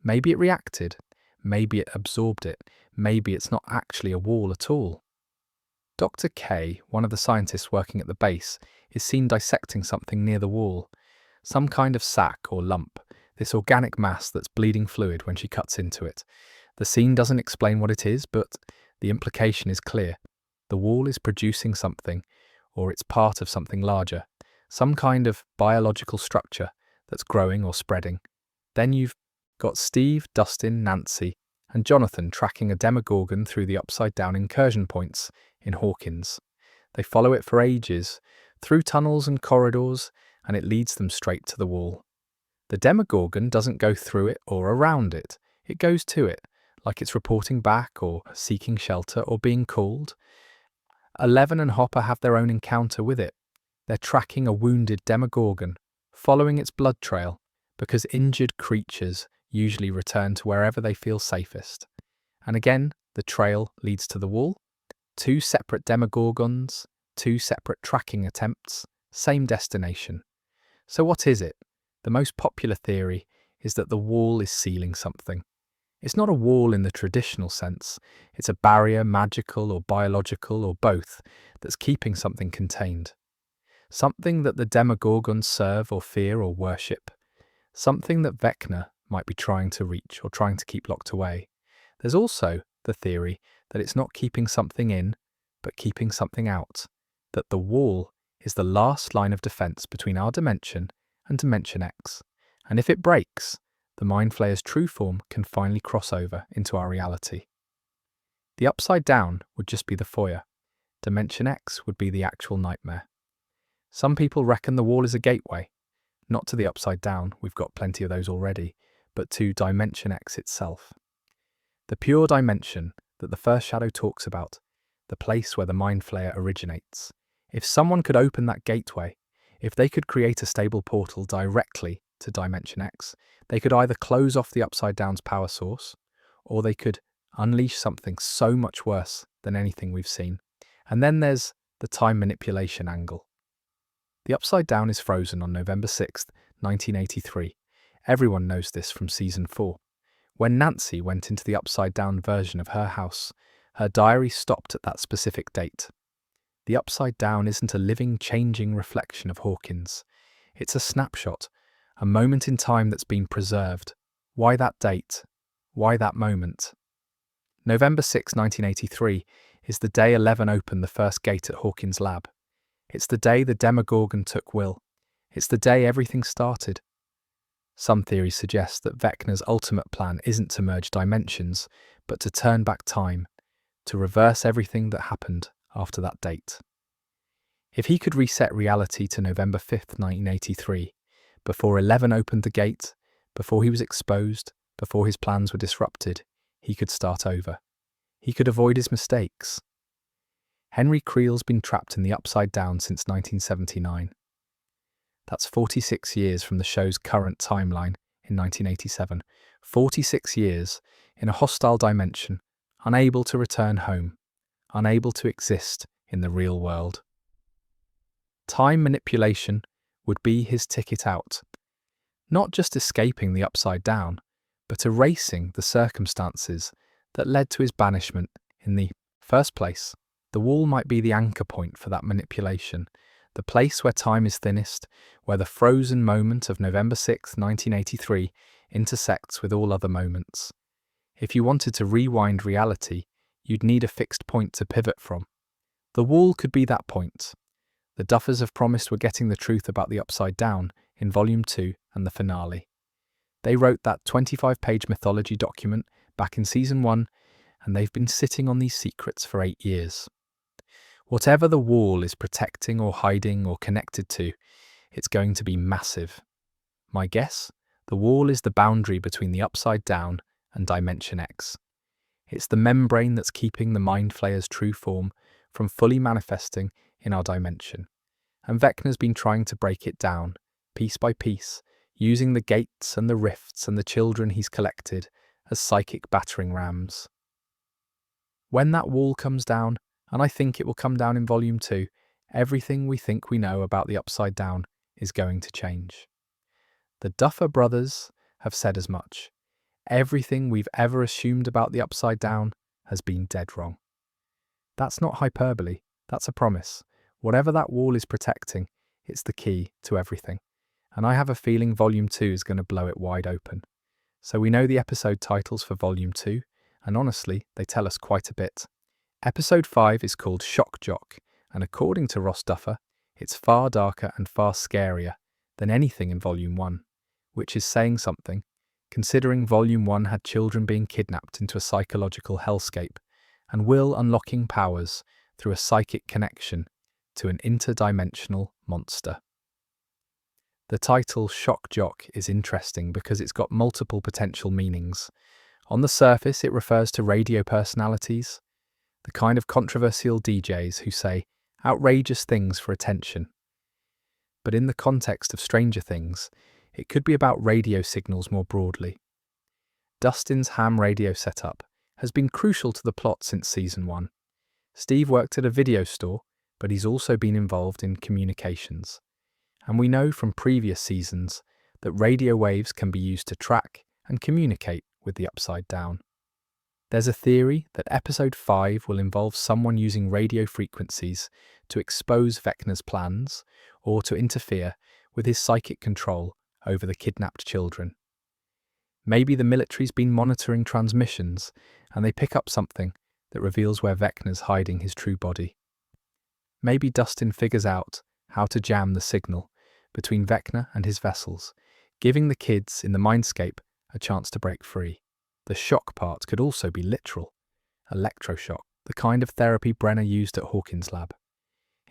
Maybe it reacted, maybe it absorbed it, maybe it's not actually a wall at all. Dr. K, one of the scientists working at the base, is seen dissecting something near the wall. Some kind of sac or lump, this organic mass that's bleeding fluid when she cuts into it. The scene doesn't explain what it is, but the implication is clear. The wall is producing something, or it's part of something larger, some kind of biological structure that's growing or spreading. Then you've got Steve, Dustin, Nancy, and Jonathan tracking a Demogorgon through the upside-down incursion points in Hawkins. They follow it for ages, through tunnels and corridors, and it leads them straight to the wall. The Demogorgon doesn't go through it or around it, it goes to it, like it's reporting back or seeking shelter or being called. 11 and Hopper have their own encounter with it. They're tracking a wounded Demogorgon, following its blood trail, because injured creatures usually return to wherever they feel safest. And again, the trail leads to the wall. 2 separate Demogorgons, 2 separate tracking attempts, same destination. So what is it? The most popular theory is that the wall is sealing something. It's not a wall in the traditional sense. It's a barrier, magical or biological or both, that's keeping something contained. Something that the Demogorgons serve or fear or worship. Something that Vecna might be trying to reach or trying to keep locked away. There's also the theory that it's not keeping something in, but keeping something out. That the wall is the last line of defense between our dimension and Dimension X. And if it breaks, the Mind Flayer's true form can finally cross over into our reality. The Upside Down would just be the foyer. Dimension X would be the actual nightmare. Some people reckon the wall is a gateway, not to the Upside Down, we've got plenty of those already, but to Dimension X itself. The pure dimension that the first shadow talks about, the place where the Mind Flayer originates. If someone could open that gateway, if they could create a stable portal directly to Dimension X, they could either close off the Upside Down's power source, or they could unleash something so much worse than anything we've seen. And then there's the time manipulation angle. The Upside Down is frozen on November 6th, 1983. Everyone knows this from Season 4. When Nancy went into the Upside Down version of her house, her diary stopped at that specific date. The Upside Down isn't a living, changing reflection of Hawkins. It's a snapshot, a moment in time that's been preserved. Why that date? Why that moment? November 6, 1983 is the day 11 opened the first gate at Hawkins' lab. It's the day the Demogorgon took Will. It's the day everything started. Some theories suggest that Vecna's ultimate plan isn't to merge dimensions, but to turn back time, to reverse everything that happened after that date. If he could reset reality to November 5th, 1983, before 11 opened the gate, before he was exposed, before his plans were disrupted, he could start over. He could avoid his mistakes. Henry Creel's been trapped in the Upside Down since 1979. That's 46 years from the show's current timeline in 1987. 46 years in a hostile dimension, unable to return home, unable to exist in the real world. Time manipulation would be his ticket out. Not just escaping the Upside Down, but erasing the circumstances that led to his banishment in the first place. The wall might be the anchor point for that manipulation, the place where time is thinnest, where the frozen moment of November 6, 1983 intersects with all other moments. If you wanted to rewind reality, you'd need a fixed point to pivot from. The wall could be that point. The Duffers have promised we're getting the truth about the Upside Down in Volume 2 and the finale. They wrote that 25-page mythology document back in Season 1, and they've been sitting on these secrets for 8 years. Whatever the wall is protecting or hiding or connected to, it's going to be massive. My guess? The wall is the boundary between the Upside Down and Dimension X. It's the membrane that's keeping the Mind Flayer's true form from fully manifesting in our dimension. And Vecna's been trying to break it down, piece by piece, using the gates and the rifts and the children he's collected as psychic battering rams. When that wall comes down, and I think it will come down in Volume 2, everything we think we know about the Upside Down is going to change. The Duffer brothers have said as much. Everything we've ever assumed about the Upside Down has been dead wrong. That's not hyperbole, that's a promise. Whatever that wall is protecting, it's the key to everything. And I have a feeling Volume 2 is going to blow it wide open. So we know the episode titles for Volume 2, and honestly, they tell us quite a bit. Episode 5 is called Shock Jock, and according to Ross Duffer, it's far darker and far scarier than anything in Volume 1, which is saying something, considering Volume 1 had children being kidnapped into a psychological hellscape, and Will unlocking powers through a psychic connection to an interdimensional monster. The title Shock Jock is interesting because it's got multiple potential meanings. On the surface, it refers to radio personalities, the kind of controversial DJs who say outrageous things for attention. But in the context of Stranger Things, it could be about radio signals more broadly. Dustin's ham radio setup has been crucial to the plot since Season 1. Steve worked at a video store, but he's also been involved in communications. And we know from previous seasons that radio waves can be used to track and communicate with the Upside Down. There's a theory that episode 5 will involve someone using radio frequencies to expose Vecna's plans or to interfere with his psychic control over the kidnapped children. Maybe the military's been monitoring transmissions and they pick up something that reveals where Vecna's hiding his true body. Maybe Dustin figures out how to jam the signal between Vecna and his vessels, giving the kids in the mindscape a chance to break free. The shock part could also be literal. Electroshock, the kind of therapy Brenner used at Hawkins' lab.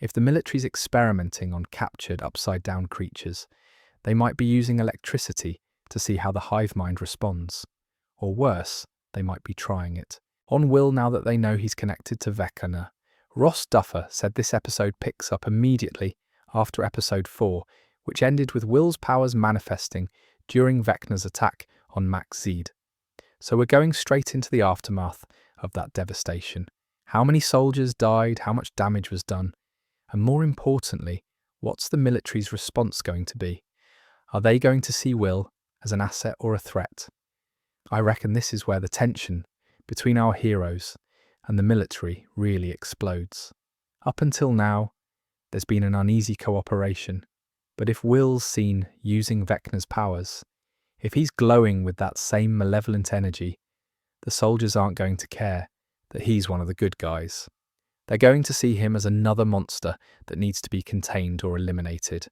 If the military's experimenting on captured upside-down creatures, they might be using electricity to see how the hive mind responds. Or worse, they might be trying it on Will now that they know he's connected to Vecna. Ross Duffer said this episode picks up immediately after episode 4, which ended with Will's powers manifesting during Vecna's attack on Max Zed. So we're going straight into the aftermath of that devastation. How many soldiers died, how much damage was done, and more importantly, what's the military's response going to be? Are they going to see Will as an asset or a threat? I reckon this is where the tension between our heroes and the military really explodes. Up until now, there's been an uneasy cooperation, but if Will's seen using Vecna's powers, if he's glowing with that same malevolent energy, the soldiers aren't going to care that he's one of the good guys. They're going to see him as another monster that needs to be contained or eliminated.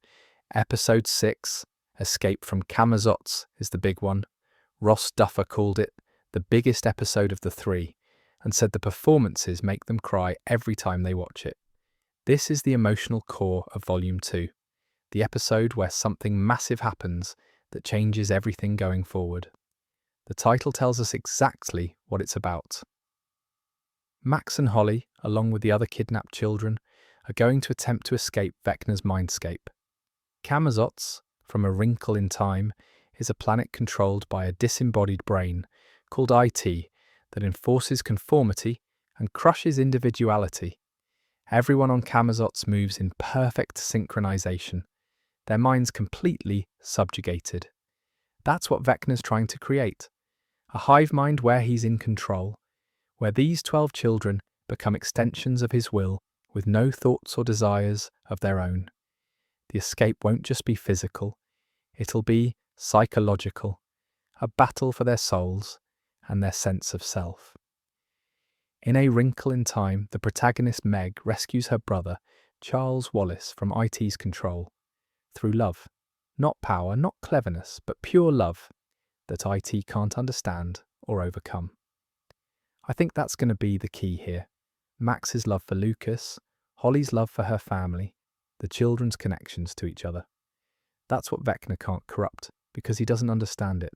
Episode 6, Escape from Camazotz, is the big one. Ross Duffer called it the biggest episode of the 3 and said the performances make them cry every time they watch it. This is the emotional core of Volume 2, the episode where something massive happens that changes everything going forward. The title tells us exactly what it's about. Max and Holly, along with the other kidnapped children, are going to attempt to escape Vecna's mindscape. Camazotz, from A Wrinkle in Time, is a planet controlled by a disembodied brain called IT that enforces conformity and crushes individuality. Everyone on Camazotz moves in perfect synchronization, their minds completely subjugated. That's what Vecna's trying to create, a hive mind where he's in control, where these 12 children become extensions of his will with no thoughts or desires of their own. The escape won't just be physical, it'll be psychological, a battle for their souls and their sense of self. In A Wrinkle in Time, the protagonist Meg rescues her brother, Charles Wallace, from IT's control through love. Not power, not cleverness, but pure love that IT can't understand or overcome. I think that's going to be the key here. Max's love for Lucas, Holly's love for her family, the children's connections to each other. That's what Vecna can't corrupt, because he doesn't understand it.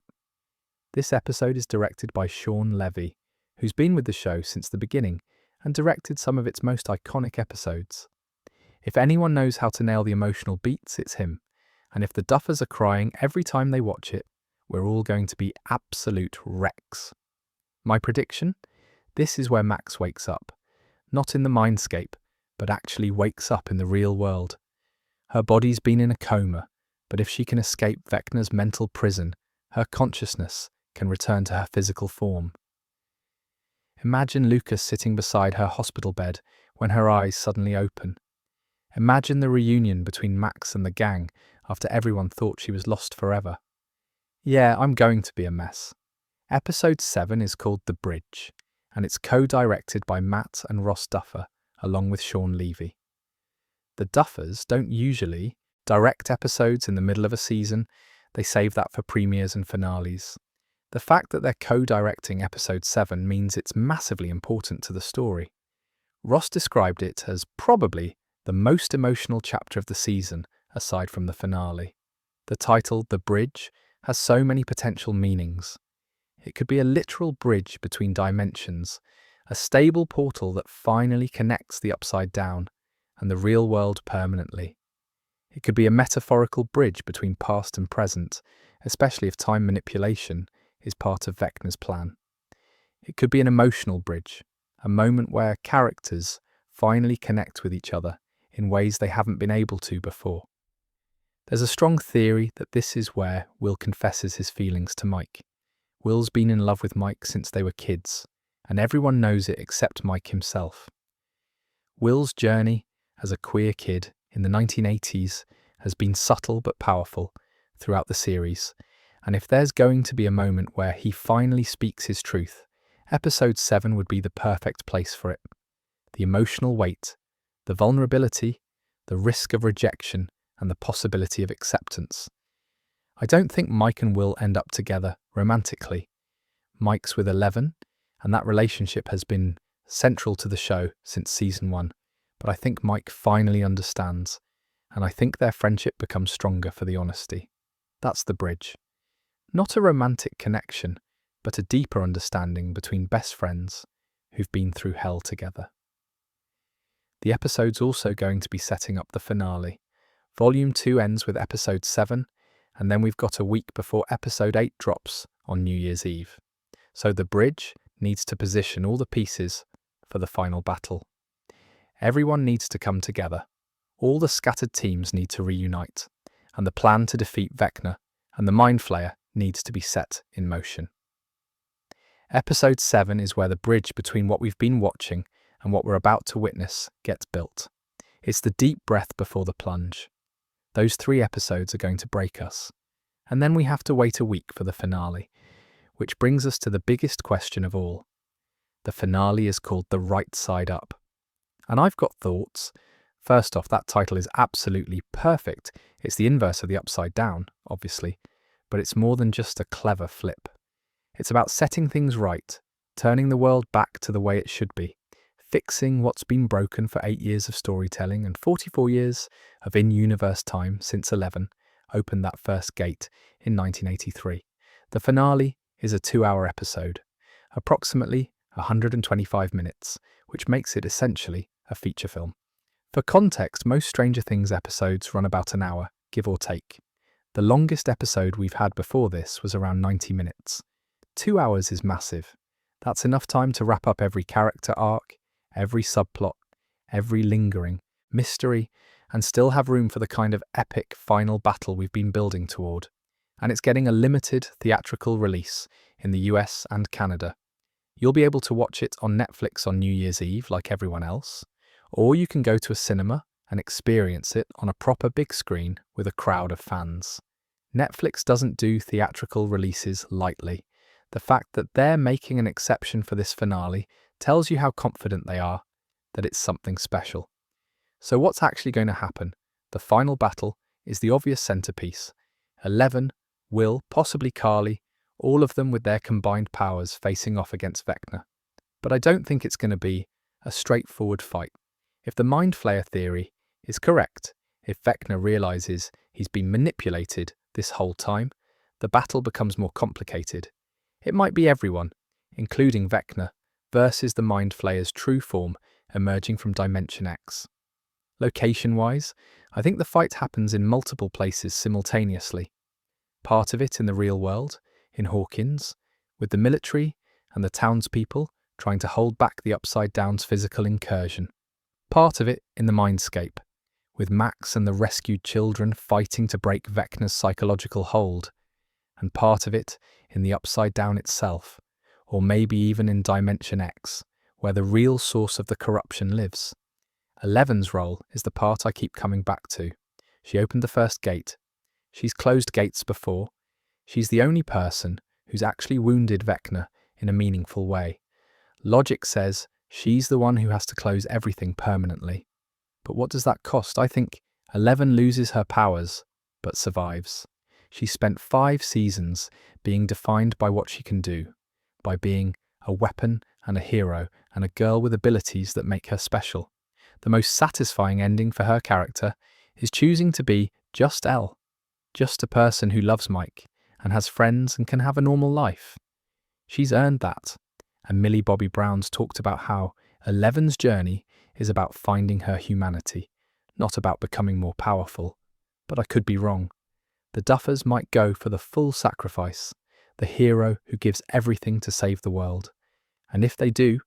This episode is directed by Sean Levy, who's been with the show since the beginning and directed some of its most iconic episodes. If anyone knows how to nail the emotional beats, it's him. And if the Duffers are crying every time they watch it, we're all going to be absolute wrecks. My prediction? This is where Max wakes up. Not in the mindscape, but actually wakes up in the real world. Her body's been in a coma, but if she can escape Vecna's mental prison, her consciousness can return to her physical form. Imagine Lucas sitting beside her hospital bed when her eyes suddenly open. Imagine the reunion between Max and the gang after everyone thought she was lost forever. Yeah, I'm going to be a mess. Episode 7 is called The Bridge, and it's co-directed by Matt and Ross Duffer, along with Sean Levy. The Duffers don't usually direct episodes in the middle of a season, they save that for premieres and finales. The fact that they're co-directing episode 7 means it's massively important to the story. Ross described it as probably the most emotional chapter of the season, aside from the finale. The title, The Bridge, has so many potential meanings. It could be a literal bridge between dimensions, a stable portal that finally connects the Upside Down and the real world permanently. It could be a metaphorical bridge between past and present, especially if time manipulation is part of Vecna's plan. It could be an emotional bridge, a moment where characters finally connect with each other in ways they haven't been able to before. There's a strong theory that this is where Will confesses his feelings to Mike. Will's been in love with Mike since they were kids, and everyone knows it except Mike himself. Will's journey as a queer kid in the 1980s has been subtle but powerful throughout the series, and if there's going to be a moment where he finally speaks his truth, episode 7 would be the perfect place for it. The emotional weight, the vulnerability, the risk of rejection, and the possibility of acceptance. I don't think Mike and Will end up together romantically. Mike's with 11, and that relationship has been central to the show since season 1, but I think Mike finally understands, and I think their friendship becomes stronger for the honesty. That's the bridge. Not a romantic connection, but a deeper understanding between best friends who've been through hell together. The episode's also going to be setting up the finale. Volume 2 ends with episode 7, and then we've got a week before episode 8 drops on New Year's Eve. So the bridge needs to position all the pieces for the final battle. Everyone needs to come together. All the scattered teams need to reunite, and the plan to defeat Vecna and the Mind Flayer needs to be set in motion. Episode 7 is where the bridge between what we've been watching and what we're about to witness gets built. It's the deep breath before the plunge. Those 3 episodes are going to break us, and then we have to wait a week for the finale, which brings us to the biggest question of all. The finale is called The Right Side Up. And I've got thoughts. First off, that title is absolutely perfect. It's the inverse of the upside down, obviously, but it's more than just a clever flip. It's about setting things right, turning the world back to the way it should be, fixing what's been broken for 8 years of storytelling and 44 years of in-universe time since 11 opened that first gate in 1983. The finale is a 2-hour episode, approximately 125 minutes, which makes it essentially a feature film. For context, most Stranger Things episodes run about an hour, give or take. The longest episode we've had before this was around 90 minutes. 2 hours is massive. That's enough time to wrap up every character arc, every subplot, every lingering mystery, and still have room for the kind of epic final battle we've been building toward. And it's getting a limited theatrical release in the US and Canada. You'll be able to watch it on Netflix on New Year's Eve like everyone else, or you can go to a cinema and experience it on a proper big screen with a crowd of fans. Netflix doesn't do theatrical releases lightly. The fact that they're making an exception for this finale tells you how confident they are that it's something special. So what's actually going to happen? The final battle is the obvious centerpiece. 11, Will, possibly Carly, all of them with their combined powers facing off against Vecna. But I don't think it's going to be a straightforward fight. If the Mind Flayer theory is correct, if Vecna realizes he's been manipulated this whole time, the battle becomes more complicated. It might be everyone, including Vecna, versus the Mind Flayer's true form emerging from Dimension X. Location-wise, I think the fight happens in multiple places simultaneously. Part of it in the real world, in Hawkins, with the military and the townspeople trying to hold back the Upside Down's physical incursion. Part of it in the mindscape, with Max and the rescued children fighting to break Vecna's psychological hold. And part of it in the Upside Down itself, or maybe even in Dimension X, where the real source of the corruption lives. 11's role is the part I keep coming back to. She opened the first gate. She's closed gates before. She's the only person who's actually wounded Vecna in a meaningful way. Logic says she's the one who has to close everything permanently. But what does that cost? I think 11 loses her powers, but survives. She spent 5 seasons being defined by what she can do, by being a weapon and a hero and a girl with abilities that make her special. The most satisfying ending for her character is choosing to be just Elle, just a person who loves Mike and has friends and can have a normal life. She's earned that, and Millie Bobby Brown's talked about how 11's journey is about finding her humanity, not about becoming more powerful. But I could be wrong. The Duffers might go for the full sacrifice, the hero who gives everything to save the world. And if they do,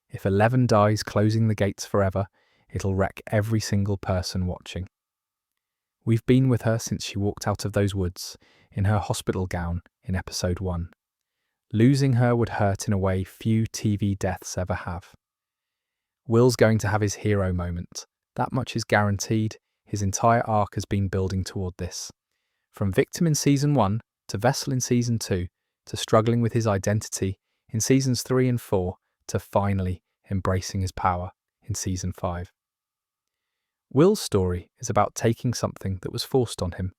if 11 dies closing the gates forever, it'll wreck every single person watching. We've been with her since she walked out of those woods in her hospital gown in episode 1. Losing her would hurt in a way few TV deaths ever have. Will's going to have his hero moment. That much is guaranteed. His entire arc has been building toward this. From victim in season 1 to vessel in season 2 to struggling with his identity in seasons 3 and 4 to finally embracing his power in season 5. Will's story is about taking something that was forced on him,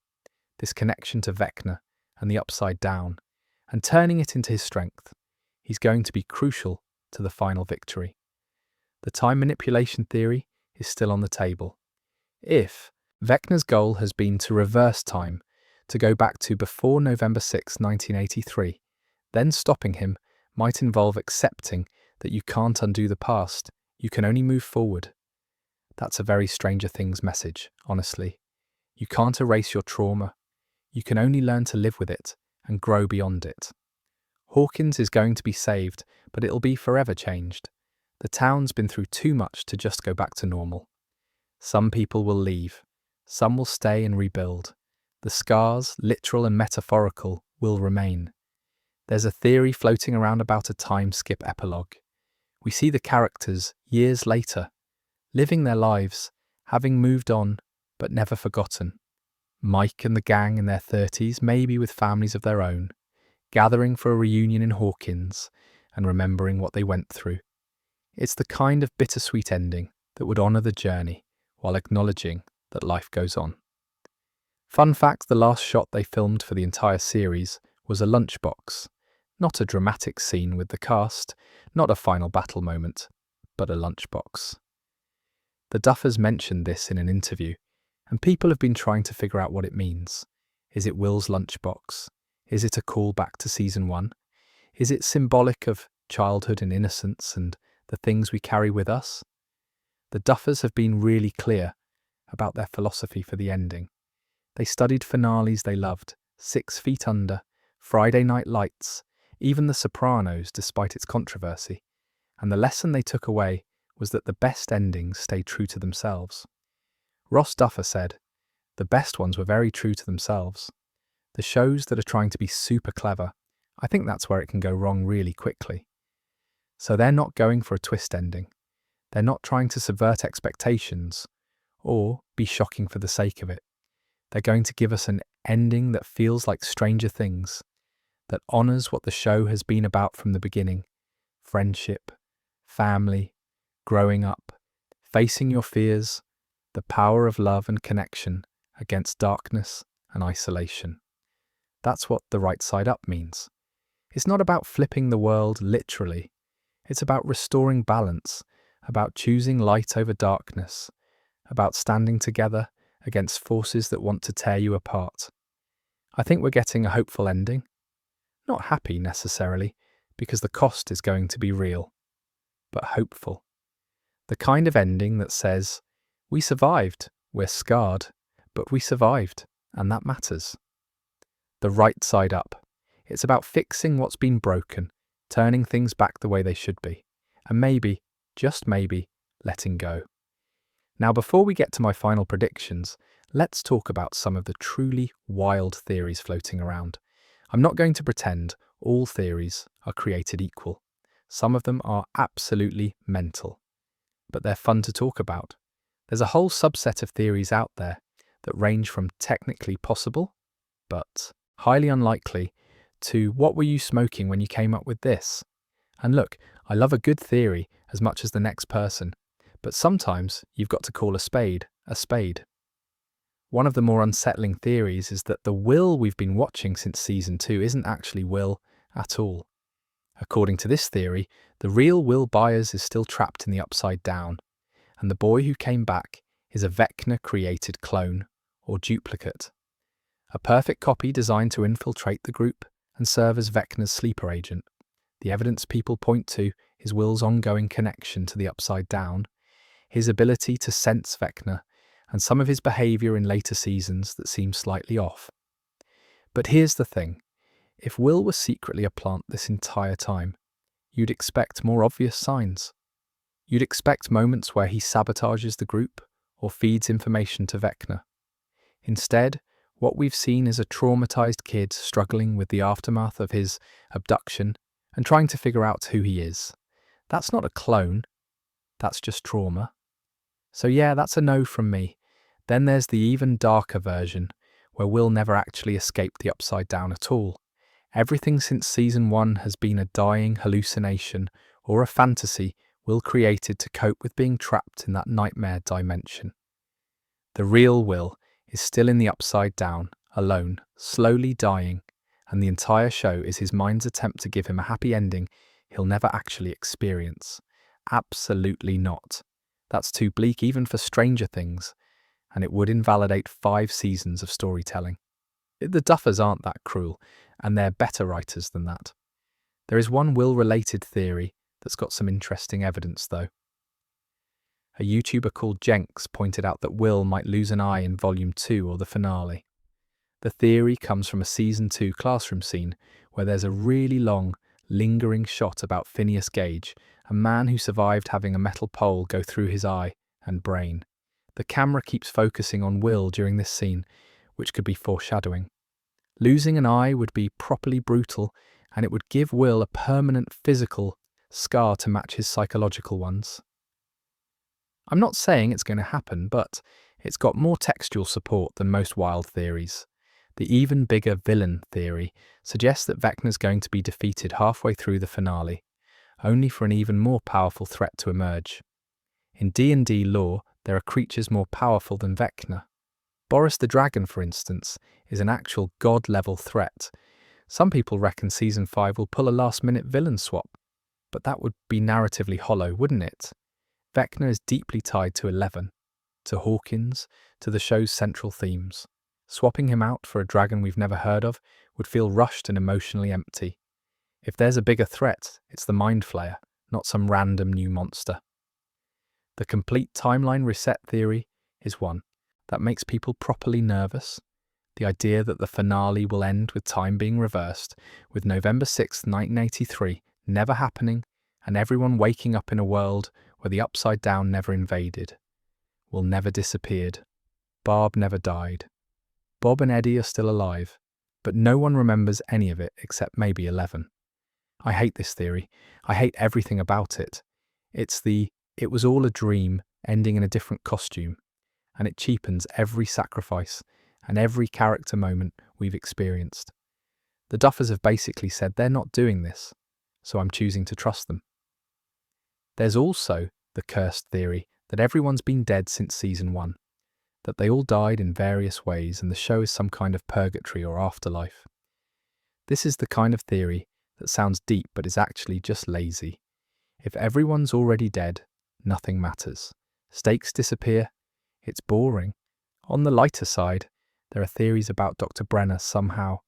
this connection to Vecna and the upside down, and turning it into his strength. He's going to be crucial to the final victory. The time manipulation theory is still on the table. If Vecna's goal has been to reverse time, to go back to before November 6, 1983, then stopping him might involve accepting that you can't undo the past, you can only move forward. That's a very Stranger Things message, honestly. You can't erase your trauma. You can only learn to live with it and grow beyond it. Hawkins is going to be saved, but it'll be forever changed. The town's been through too much to just go back to normal. Some people will leave. Some will stay and rebuild. The scars, literal and metaphorical, will remain. There's a theory floating around about a time skip epilogue. We see the characters years later, living their lives, having moved on, but never forgotten. Mike and the gang in their 30s, maybe with families of their own, gathering for a reunion in Hawkins and remembering what they went through. It's the kind of bittersweet ending that would honour the journey while acknowledging that life goes on. Fun fact, the last shot they filmed for the entire series was a lunchbox. Not a dramatic scene with the cast, not a final battle moment, but a lunchbox. The Duffers mentioned this in an interview, and people have been trying to figure out what it means. Is it Will's lunchbox? Is it a callback to season 1? Is it symbolic of childhood and innocence and the things we carry with us? The Duffers have been really clear about their philosophy for the ending. They studied finales they loved, 6 Feet Under, Friday Night Lights, even The Sopranos despite its controversy, and the lesson they took away was that the best endings stay true to themselves. Ross Duffer said, "The best ones were very true to themselves. The shows that are trying to be super clever, I think that's where it can go wrong really quickly." So they're not going for a twist ending. They're not trying to subvert expectations or be shocking for the sake of it. They're going to give us an ending that feels like Stranger Things, that honours what the show has been about from the beginning: friendship, family, growing up, facing your fears, the power of love and connection against darkness and isolation. That's what the right side up means. It's not about flipping the world literally. It's about restoring balance, about choosing light over darkness, about standing together against forces that want to tear you apart. I think we're getting a hopeful ending. Not happy necessarily, because the cost is going to be real, but hopeful. The kind of ending that says, we survived, we're scarred, but we survived, and that matters. The right side up. It's about fixing what's been broken, turning things back the way they should be, and maybe, just maybe, letting go. Now, before we get to my final predictions, let's talk about some of the truly wild theories floating around. I'm not going to pretend all theories are created equal. Some of them are absolutely mental, but they're fun to talk about. There's a whole subset of theories out there that range from technically possible, but highly unlikely, to what were you smoking when you came up with this? And look, I love a good theory as much as the next person, but sometimes you've got to call a spade a spade. One of the more unsettling theories is that the Will we've been watching since season 2 isn't actually Will at all. According to this theory, the real Will Byers is still trapped in the Upside Down, and the boy who came back is a Vecna-created clone or duplicate. A perfect copy designed to infiltrate the group and serve as Vecna's sleeper agent. The evidence people point to is Will's ongoing connection to the Upside Down, his ability to sense Vecna, and some of his behaviour in later seasons that seem slightly off. But here's the thing. If Will was secretly a plant this entire time, you'd expect more obvious signs. You'd expect moments where he sabotages the group or feeds information to Vecna. Instead, what we've seen is a traumatized kid struggling with the aftermath of his abduction and trying to figure out who he is. That's not a clone, that's just trauma. So yeah, that's a no from me. Then there's the even darker version, where Will never actually escaped the Upside Down at all. Everything since season 1 has been a dying hallucination or a fantasy Will created to cope with being trapped in that nightmare dimension. The real Will is still in the Upside Down, alone, slowly dying, and the entire show is his mind's attempt to give him a happy ending he'll never actually experience. Absolutely not. That's too bleak even for Stranger Things, and it would invalidate 5 seasons of storytelling. The Duffers aren't that cruel, and they're better writers than that. There is one Will-related theory that's got some interesting evidence, though. A YouTuber called Jenks pointed out that Will might lose an eye in Volume 2 or the finale. The theory comes from a Season 2 classroom scene where there's a really long, lingering shot about Phineas Gage, a man who survived having a metal pole go through his eye and brain. The camera keeps focusing on Will during this scene, which could be foreshadowing. Losing an eye would be properly brutal, and it would give Will a permanent physical scar to match his psychological ones. I'm not saying it's going to happen, but it's got more textual support than most wild theories. The even bigger villain theory suggests that Vecna's going to be defeated halfway through the finale, only for an even more powerful threat to emerge. In D&D lore, there are creatures more powerful than Vecna. Boris the Dragon, for instance, is an actual god-level threat. Some people reckon Season 5 will pull a last-minute villain swap, but that would be narratively hollow, wouldn't it? Vecna is deeply tied to Eleven, to Hawkins, to the show's central themes. Swapping him out for a dragon we've never heard of would feel rushed and emotionally empty. If there's a bigger threat, it's the Mind Flayer, not some random new monster. The complete timeline reset theory is one that makes people properly nervous. The idea that the finale will end with time being reversed, with November 6th, 1983 never happening, and everyone waking up in a world where the Upside Down never invaded. Will never disappeared. Barb never died. Bob and Eddie are still alive, but no one remembers any of it except maybe Eleven. I hate this theory. I hate everything about it. It's the "it was all a dream" ending in a different costume, and it cheapens every sacrifice and every character moment we've experienced. The Duffers have basically said they're not doing this, so I'm choosing to trust them. There's also the cursed theory that everyone's been dead since Season 1, that they all died in various ways and the show is some kind of purgatory or afterlife. This is the kind of theory that sounds deep but is actually just lazy. If everyone's already dead, nothing matters. Stakes disappear. It's boring. On the lighter side, there are theories about Dr. Brenner somehow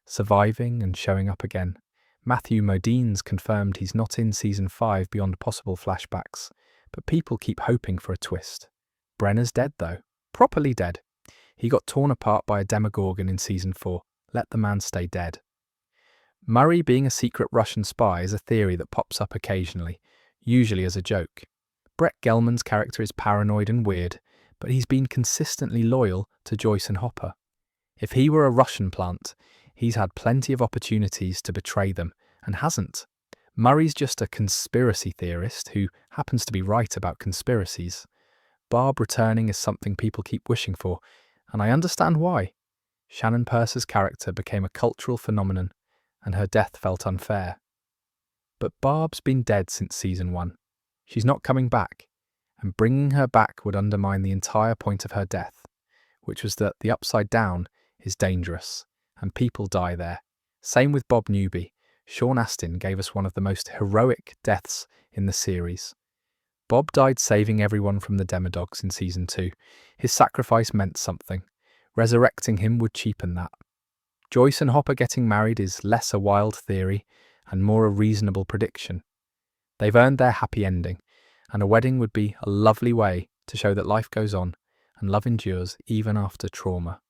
surviving and showing up again. Matthew Modine's confirmed he's not in Season 5 beyond possible flashbacks, but people keep hoping for a twist. Brenner's dead though. Properly dead. He got torn apart by a Demogorgon in Season 4. Let the man stay dead. Murray being a secret Russian spy is a theory that pops up occasionally, usually as a joke. Brett Gelman's character is paranoid and weird, but he's been consistently loyal to Joyce and Hopper. If he were a Russian plant, he's had plenty of opportunities to betray them, and hasn't. Murray's just a conspiracy theorist who happens to be right about conspiracies. Barb returning is something people keep wishing for, and I understand why. Shannon Purser's character became a cultural phenomenon, and her death felt unfair. But Barb's been dead since Season 1. She's not coming back, and bringing her back would undermine the entire point of her death, which was that the Upside Down is dangerous, and people die there. Same with Bob Newby. Sean Astin gave us one of the most heroic deaths in the series. Bob died saving everyone from the Demodogs in Season 2. His sacrifice meant something. Resurrecting him would cheapen that. Joyce and Hopper getting married is less a wild theory and more a reasonable prediction. They've earned their happy ending, and a wedding would be a lovely way to show that life goes on and love endures even after trauma.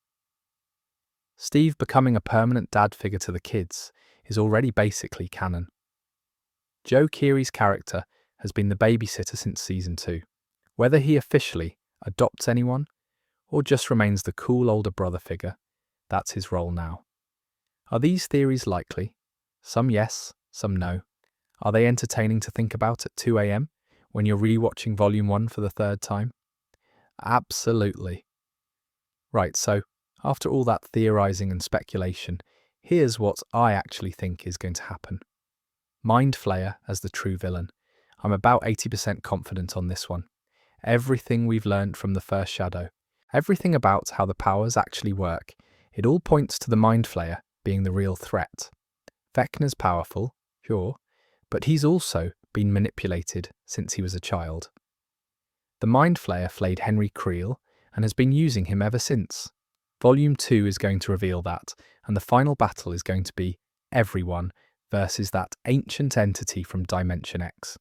Steve becoming a permanent dad figure to the kids is already basically canon. Joe Keery's character has been the babysitter since Season 2. Whether he officially adopts anyone, or just remains the cool older brother figure? That's his role now. Are these theories likely? Some yes, some no. Are they entertaining to think about at 2 a.m. when you're rewatching Volume 1 for the third time? Absolutely. Right, so after all that theorizing and speculation, here's what I actually think is going to happen. Mind Flayer as the true villain. I'm about 80% confident on this one. Everything we've learned from the first shadow, everything about how the powers actually work, it all points to the Mind Flayer being the real threat. Vecna's powerful, sure, but he's also been manipulated since he was a child. The Mind Flayer flayed Henry Creel and has been using him ever since. Volume 2 is going to reveal that, and the final battle is going to be everyone versus that ancient entity from Dimension X.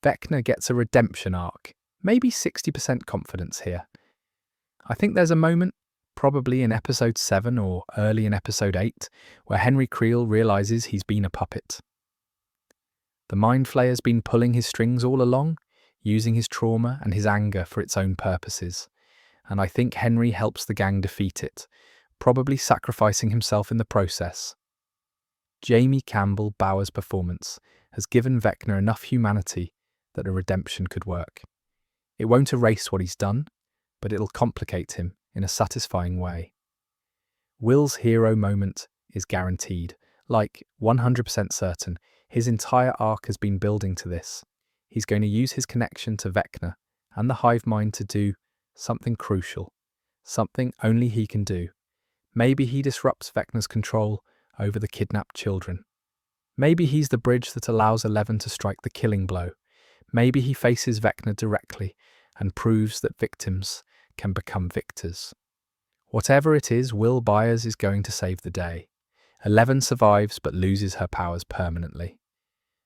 Vecna gets a redemption arc, maybe 60% confidence here. I think there's a moment, probably in episode 7 or early in episode 8, where Henry Creel realizes he's been a puppet. The Mind Flayer's been pulling his strings all along, using his trauma and his anger for its own purposes, and I think Henry helps the gang defeat it, probably sacrificing himself in the process. Jamie Campbell Bower's performance has given Vecna enough humanity that a redemption could work. It won't erase what he's done, but it'll complicate him in a satisfying way. Will's hero moment is guaranteed, like 100% certain. His entire arc has been building to this. He's going to use his connection to Vecna and the hive mind to do something crucial, something only he can do. Maybe he disrupts Vecna's control over the kidnapped children. Maybe he's the bridge that allows 11 to strike the killing blow. Maybe he faces Vecna directly and proves that victims can become victors. Whatever it is, Will Byers is going to save the day. 11 survives but loses her powers permanently.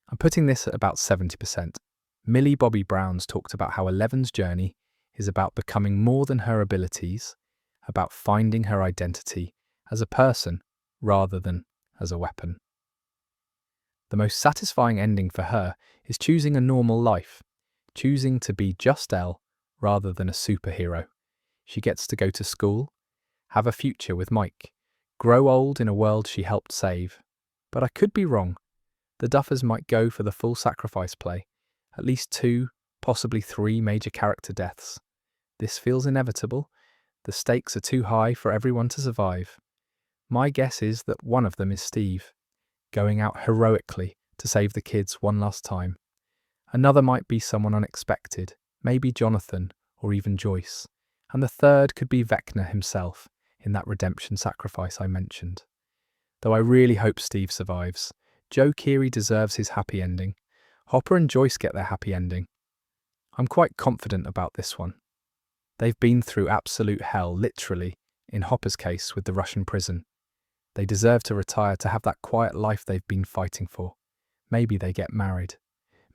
I'm putting this at about 70%. Millie Bobby Brown's talked about how 11's journey is about becoming more than her abilities, about finding her identity as a person rather than as a weapon. The most satisfying ending for her is choosing a normal life, choosing to be just Elle rather than a superhero. She gets to go to school, have a future with Mike, grow old in a world she helped save. But I could be wrong. The Duffers might go for the full sacrifice play, at least 2, possibly 3 major character deaths. This feels inevitable. The stakes are too high for everyone to survive. My guess is that one of them is Steve, going out heroically to save the kids one last time. Another might be someone unexpected, maybe Jonathan or even Joyce. And the third could be Vecna himself in that redemption sacrifice I mentioned. Though I really hope Steve survives. Joe Keery deserves his happy ending. Hopper and Joyce get their happy ending. I'm quite confident about this one. They've been through absolute hell, literally, in Hopper's case with the Russian prison. They deserve to retire to have that quiet life they've been fighting for. Maybe they get married.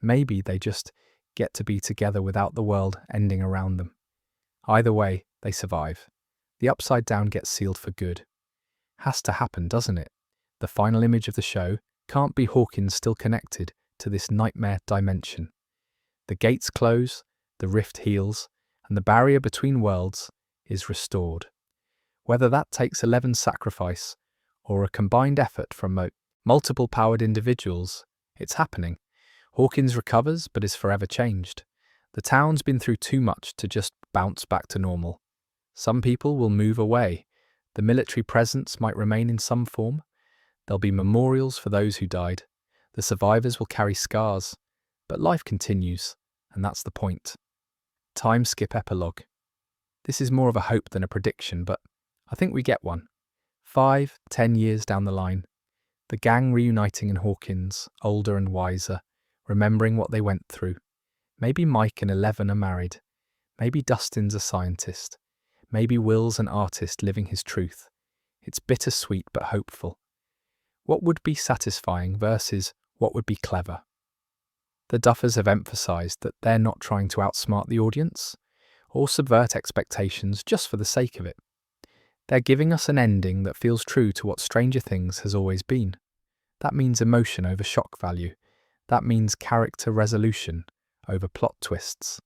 Maybe they just get to be together without the world ending around them. Either way, they survive. The Upside Down gets sealed for good. Has to happen, doesn't it? The final image of the show can't be Hawkins still connected to this nightmare dimension. The gates close, the rift heals, and the barrier between worlds is restored. Whether that takes 11's sacrifice or a combined effort from multiple powered individuals, it's happening. Hawkins recovers but is forever changed. The town's been through too much to just bounce back to normal. Some people will move away. The military presence might remain in some form. There'll be memorials for those who died. The survivors will carry scars. But life continues, and that's the point. Time skip epilogue. This is more of a hope than a prediction, but I think we get one. 5, 10 years down the line, the gang reuniting in Hawkins, older and wiser, remembering what they went through. Maybe Mike and 11 are married. Maybe Dustin's a scientist. Maybe Will's an artist living his truth. It's bittersweet but hopeful. What would be satisfying versus what would be clever? The Duffers have emphasised that they're not trying to outsmart the audience or subvert expectations just for the sake of it. They're giving us an ending that feels true to what Stranger Things has always been. That means emotion over shock value. That means character resolution over plot twists.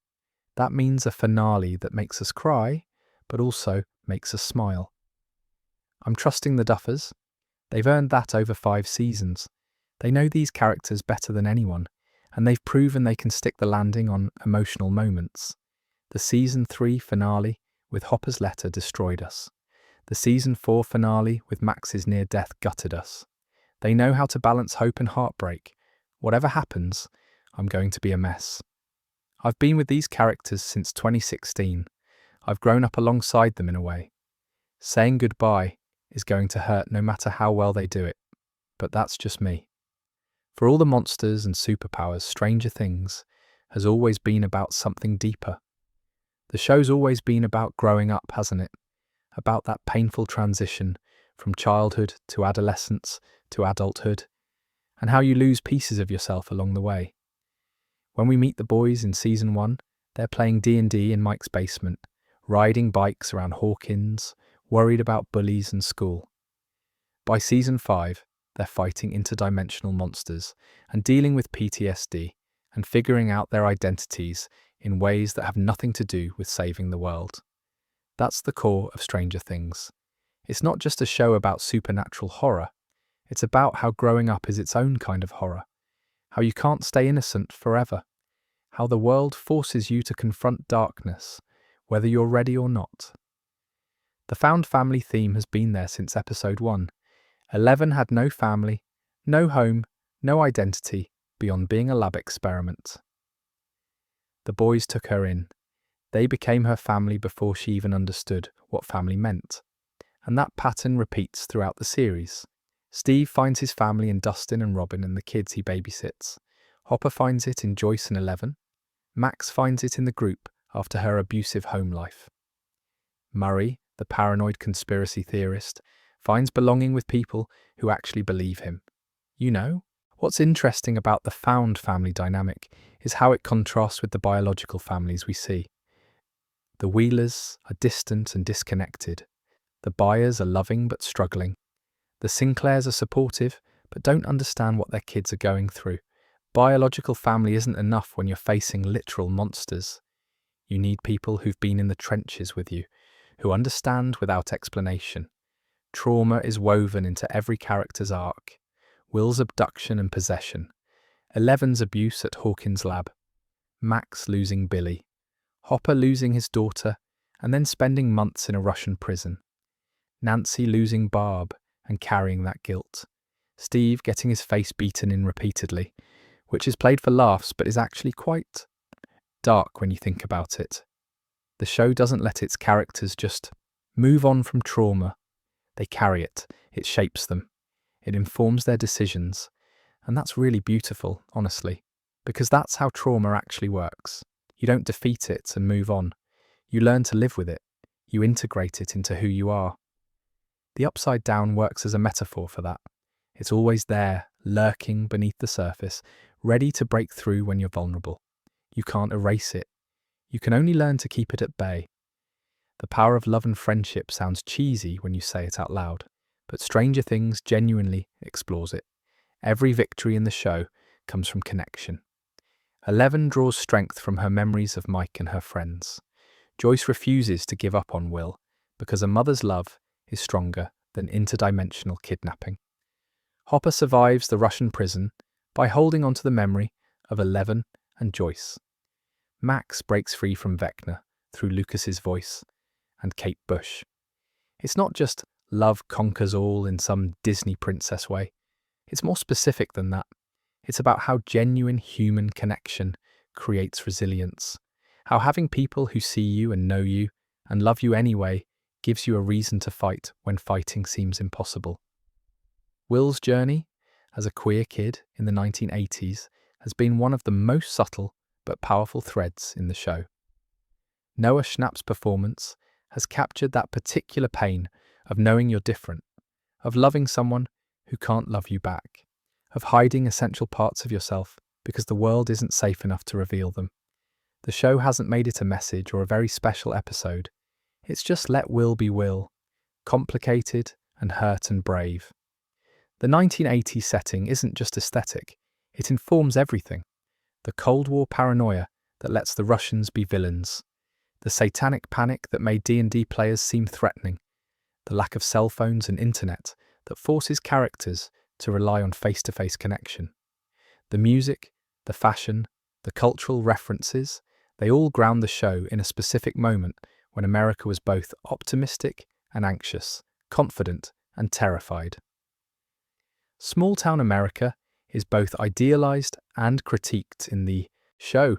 That means a finale that makes us cry, but also makes us smile. I'm trusting the Duffers. They've earned that over 5 seasons. They know these characters better than anyone, and they've proven they can stick the landing on emotional moments. The Season 3 finale with Hopper's letter destroyed us. The Season 4 finale with Max's near-death gutted us. They know how to balance hope and heartbreak. Whatever happens, I'm going to be a mess. I've been with these characters since 2016. I've grown up alongside them in a way. Saying goodbye is going to hurt no matter how well they do it, but that's just me. For all the monsters and superpowers, Stranger Things has always been about something deeper. The show's always been about growing up, hasn't it? About that painful transition from childhood to adolescence to adulthood, and how you lose pieces of yourself along the way. When we meet the boys in Season 1, they're playing D&D in Mike's basement, riding bikes around Hawkins, worried about bullies and school. By Season 5, they're fighting interdimensional monsters and dealing with PTSD and figuring out their identities in ways that have nothing to do with saving the world. That's the core of Stranger Things. It's not just a show about supernatural horror. It's about how growing up is its own kind of horror. How you can't stay innocent forever. How the world forces you to confront darkness, whether you're ready or not. The found family theme has been there since episode 1. 11 had no family, no home, no identity beyond being a lab experiment. The boys took her in. They became her family before she even understood what family meant. And that pattern repeats throughout the series. Steve finds his family in Dustin and Robin and the kids he babysits. Hopper finds it in Joyce and 11. Max finds it in the group after her abusive home life. Murray, the paranoid conspiracy theorist, finds belonging with people who actually believe him. You know, what's interesting about the found family dynamic is how it contrasts with the biological families we see. The Wheelers are distant and disconnected. The Byers are loving but struggling. The Sinclairs are supportive but don't understand what their kids are going through. Biological family isn't enough when you're facing literal monsters. You need people who've been in the trenches with you, who understand without explanation. Trauma is woven into every character's arc. Will's abduction and possession. 11's abuse at Hawkins' lab. Max losing Billy. Hopper losing his daughter and then spending months in a Russian prison. Nancy losing Barb and carrying that guilt. Steve getting his face beaten in repeatedly, which is played for laughs but is actually quite dark when you think about it. The show doesn't let its characters just move on from trauma. They carry it. It shapes them. It informs their decisions. And that's really beautiful, honestly, because that's how trauma actually works. You don't defeat it and move on. You learn to live with it. You integrate it into who you are. The upside down works as a metaphor for that. It's always there, lurking beneath the surface, ready to break through when you're vulnerable. You can't erase it. You can only learn to keep it at bay. The power of love and friendship sounds cheesy when you say it out loud, but Stranger Things genuinely explores it. Every victory in the show comes from connection. 11 draws strength from her memories of Mike and her friends. Joyce refuses to give up on Will because a mother's love is stronger than interdimensional kidnapping. Hopper survives the Russian prison by holding onto the memory of 11 and Joyce. Max breaks free from Vecna through Lucas's voice and Kate Bush. It's not just love conquers all in some Disney princess way. It's more specific than that. It's about how genuine human connection creates resilience. How having people who see you and know you and love you anyway gives you a reason to fight when fighting seems impossible. Will's journey as a queer kid in the 1980s has been one of the most subtle but powerful threads in the show. Noah Schnapp's performance has captured that particular pain of knowing you're different, of loving someone who can't love you back, of hiding essential parts of yourself because the world isn't safe enough to reveal them. The show hasn't made it a message or a very special episode. It's just let Will be Will, complicated and hurt and brave. The 1980s setting isn't just aesthetic, it informs everything. The Cold War paranoia that lets the Russians be villains, The satanic panic that made D&D players seem threatening. The lack of cell phones and internet that forces characters to rely on face-to-face connection. The music, the fashion, the cultural references, they all ground the show in a specific moment when America was both optimistic and anxious, confident and terrified. Small-town America is both idealized and critiqued in the show.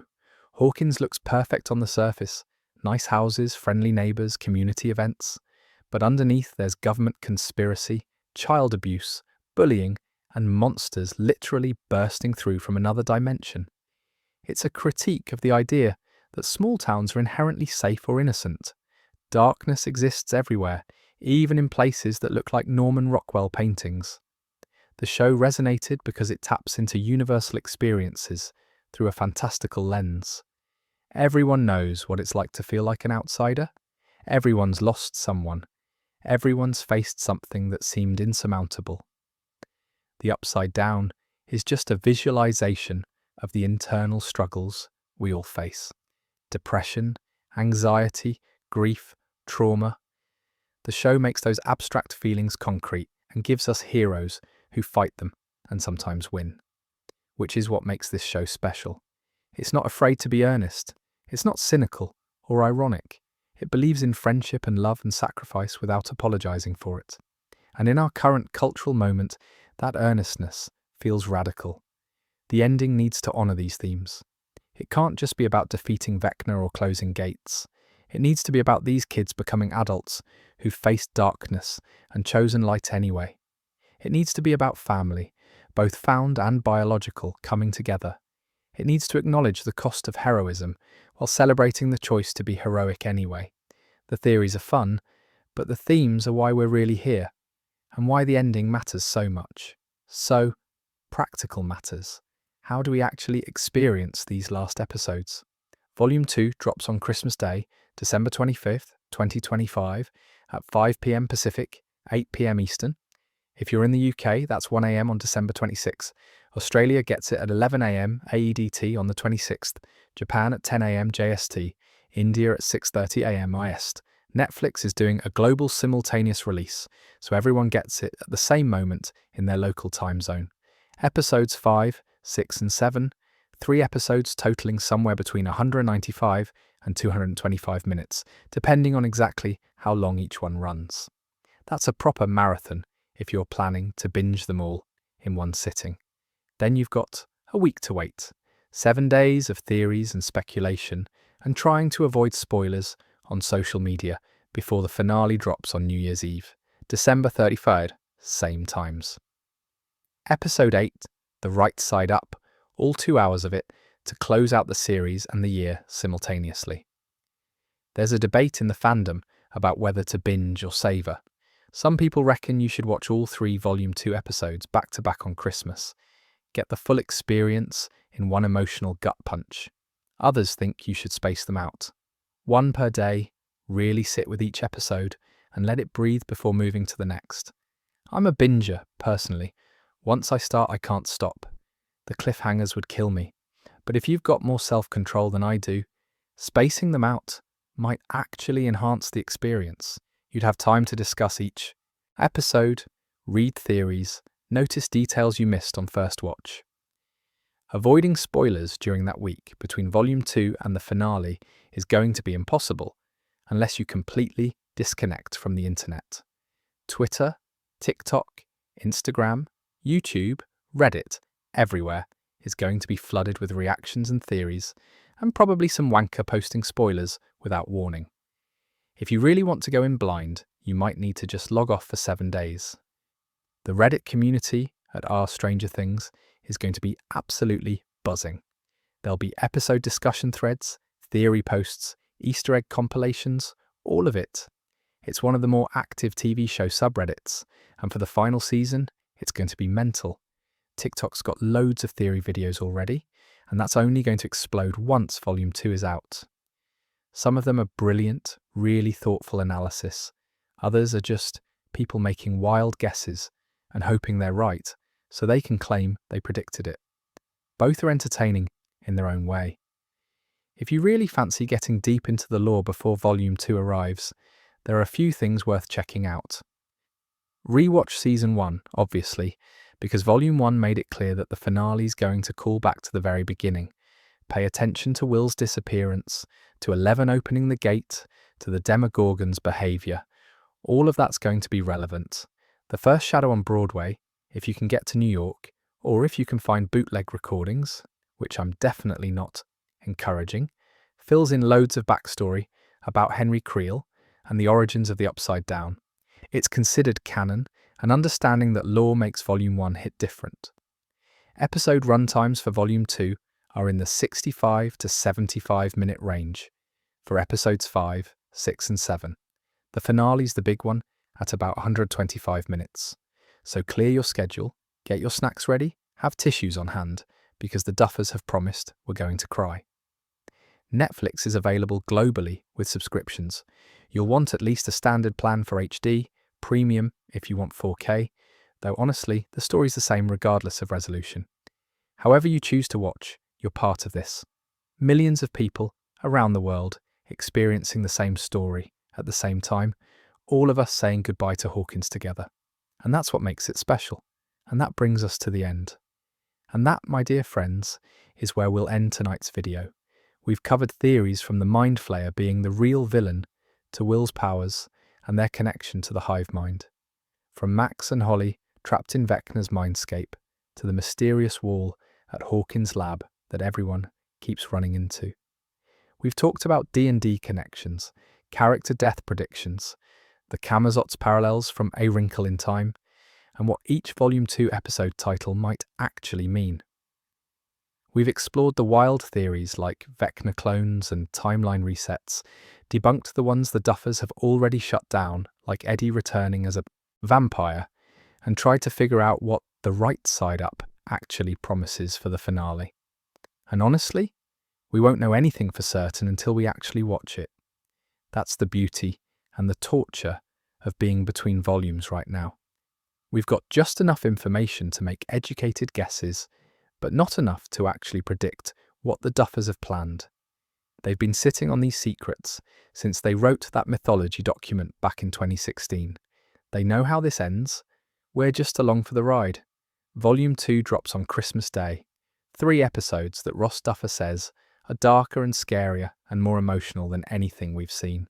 Hawkins looks perfect on the surface, nice houses, friendly neighbors, community events. But underneath there's government conspiracy, child abuse, bullying, and monsters literally bursting through from another dimension. It's a critique of the idea that small towns are inherently safe or innocent. Darkness exists everywhere, even in places that look like Norman Rockwell paintings. The show resonated because it taps into universal experiences through a fantastical lens. Everyone knows what it's like to feel like an outsider. Everyone's lost someone. Everyone's faced something that seemed insurmountable. The Upside Down is just a visualization of the internal struggles we all face. Depression, anxiety, grief, trauma. The show makes those abstract feelings concrete and gives us heroes who fight them and sometimes win, which is what makes this show special. It's not afraid to be earnest. It's not cynical or ironic. It believes in friendship and love and sacrifice without apologizing for it. And in our current cultural moment, that earnestness feels radical. The ending needs to honor these themes. It can't just be about defeating Vecna or closing gates. It needs to be about these kids becoming adults who've faced darkness and chosen light anyway. It needs to be about family, both found and biological, coming together. It needs to acknowledge the cost of heroism while celebrating the choice to be heroic anyway. The theories are fun, but the themes are why we're really here, and why the ending matters so much. So, practical matters. How do we actually experience these last episodes? Volume 2 drops on Christmas Day, December 25th, 2025, at 5 p.m. Pacific, 8 p.m. Eastern. If you're in the UK, that's 1 a.m. on December 26th. Australia gets it at 11 a.m. AEDT on the 26th, Japan at 10 a.m. JST, India at 6:30 a.m. IST. Netflix is doing a global simultaneous release, so everyone gets it at the same moment in their local time zone. Episodes 5, 6 and 7, 3 episodes totaling somewhere between 195 and 225 minutes, depending on exactly how long each one runs. That's a proper marathon if you're planning to binge them all in one sitting. Then you've got a week to wait, 7 days of theories and speculation, and trying to avoid spoilers on social media before the finale drops on New Year's Eve, December 31st, same times. Episode 8, The Right Side Up, all 2 hours of it to close out the series and the year simultaneously. There's a debate in the fandom about whether to binge or savour. Some people reckon you should watch all 3 Volume 2 episodes back to back on Christmas. Get the full experience in one emotional gut punch. Others think you should space them out. 1 per day, really sit with each episode and let it breathe before moving to the next. I'm a binger, personally. Once I start, I can't stop. The cliffhangers would kill me. But if you've got more self-control than I do, spacing them out might actually enhance the experience. You'd have time to discuss each episode, read theories, notice details you missed on first watch. Avoiding spoilers during that week between Volume 2 and the finale is going to be impossible unless you completely disconnect from the internet. Twitter, TikTok, Instagram, YouTube, Reddit, everywhere is going to be flooded with reactions and theories, and probably some wanker posting spoilers without warning. If you really want to go in blind, you might need to just log off for 7 days. The Reddit community at Our Stranger Things is going to be absolutely buzzing. There'll be episode discussion threads, theory posts, Easter egg compilations, all of it. It's one of the more active TV show subreddits, and for the final season, it's going to be mental. TikTok's got loads of theory videos already, and that's only going to explode once Volume 2 is out. Some of them are brilliant, really thoughtful analysis. Others are just people making wild guesses and hoping they're right, so they can claim they predicted it. Both are entertaining in their own way. If you really fancy getting deep into the lore before Volume 2 arrives, there are a few things worth checking out. Rewatch Season 1, obviously, because Volume 1 made it clear that the finale is going to call back to the very beginning. Pay attention to Will's disappearance, to Eleven opening the gate, to the Demogorgon's behaviour. All of that's going to be relevant. The first shadow on Broadway, if you can get to New York, or if you can find bootleg recordings, which I'm definitely not encouraging, fills in loads of backstory about Henry Creel and the origins of the Upside Down. It's considered canon, and understanding that lore makes Volume 1 hit different. Episode runtimes for Volume 2 are in the 65 to 75 minute range for episodes 5, 6 and 7. The finale's the big one at about 125 minutes. So clear your schedule, get your snacks ready, have tissues on hand, because the Duffers have promised we're going to cry. Netflix is available globally with subscriptions. You'll want at least a standard plan for HD, premium if you want 4K, though honestly, the story's the same regardless of resolution. However you choose to watch, you're part of this. Millions of people around the world experiencing the same story at the same time, all of us saying goodbye to Hawkins together. And that's what makes it special. And that brings us to the end. And that, my dear friends, is where we'll end tonight's video. We've covered theories from the Mind Flayer being the real villain to Will's powers and their connection to the hive mind. From Max and Holly trapped in Vecna's mindscape to the mysterious wall at Hawkins' lab that everyone keeps running into. We've talked about D&D connections, character death predictions, the Camazotz parallels from A Wrinkle in Time, and what each Volume 2 episode title might actually mean. We've explored the wild theories like Vecna clones and timeline resets, debunked the ones the Duffers have already shut down, like Eddie returning as a vampire, and tried to figure out what the right side up actually promises for the finale. And honestly, we won't know anything for certain until we actually watch it. That's the beauty and the torture of being between volumes right now. We've got just enough information to make educated guesses, but not enough to actually predict what the Duffers have planned. They've been sitting on these secrets since they wrote that mythology document back in 2016. They know how this ends. We're just along for the ride. Volume 2 drops on Christmas Day. 3 episodes that Ross Duffer says are darker and scarier and more emotional than anything we've seen.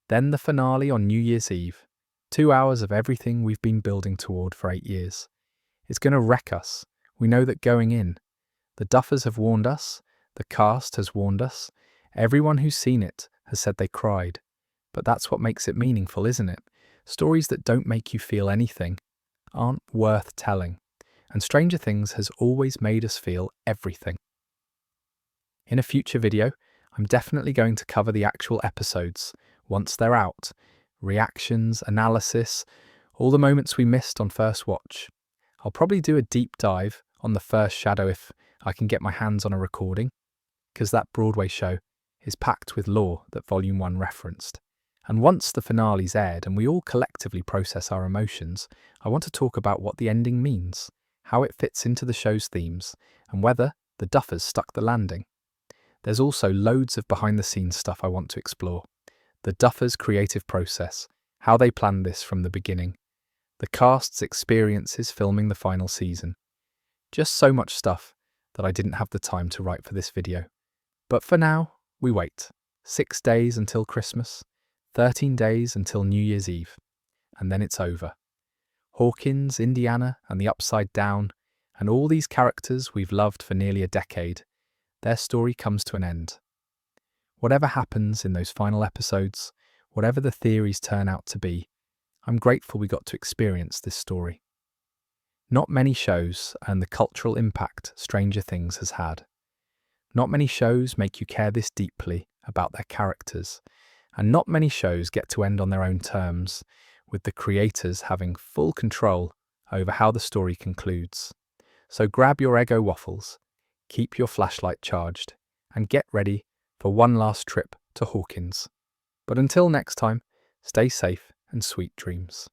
Then the finale on New Year's Eve. 2 hours of everything we've been building toward for 8 years. It's going to wreck us. We know that going in. The Duffers have warned us. The cast has warned us. Everyone who's seen it has said they cried. But that's what makes it meaningful, isn't it? Stories that don't make you feel anything aren't worth telling. And Stranger Things has always made us feel everything. In a future video, I'm definitely going to cover the actual episodes once they're out. Reactions, analysis, all the moments we missed on first watch. I'll probably do a deep dive on the first shadow if I can get my hands on a recording, because that Broadway show is packed with lore that Volume 1 referenced. And once the finale's aired and we all collectively process our emotions, I want to talk about what the ending means, how it fits into the show's themes, and whether the Duffers stuck the landing. There's also loads of behind-the-scenes stuff I want to explore. The Duffers' creative process, how they planned this from the beginning, the cast's experiences filming the final season. Just so much stuff that I didn't have the time to write for this video. But for now, we wait. 6 days until Christmas, 13 days until New Year's Eve, and then it's over. Hawkins, Indiana, and the Upside Down, and all these characters we've loved for nearly a decade, their story comes to an end. Whatever happens in those final episodes, whatever the theories turn out to be, I'm grateful we got to experience this story. Not many shows earn the cultural impact Stranger Things has had. Not many shows make you care this deeply about their characters, and not many shows get to end on their own terms, with the creators having full control over how the story concludes. So grab your Eggo waffles, keep your flashlight charged, and get ready for one last trip to Hawkins. But until next time, stay safe and sweet dreams.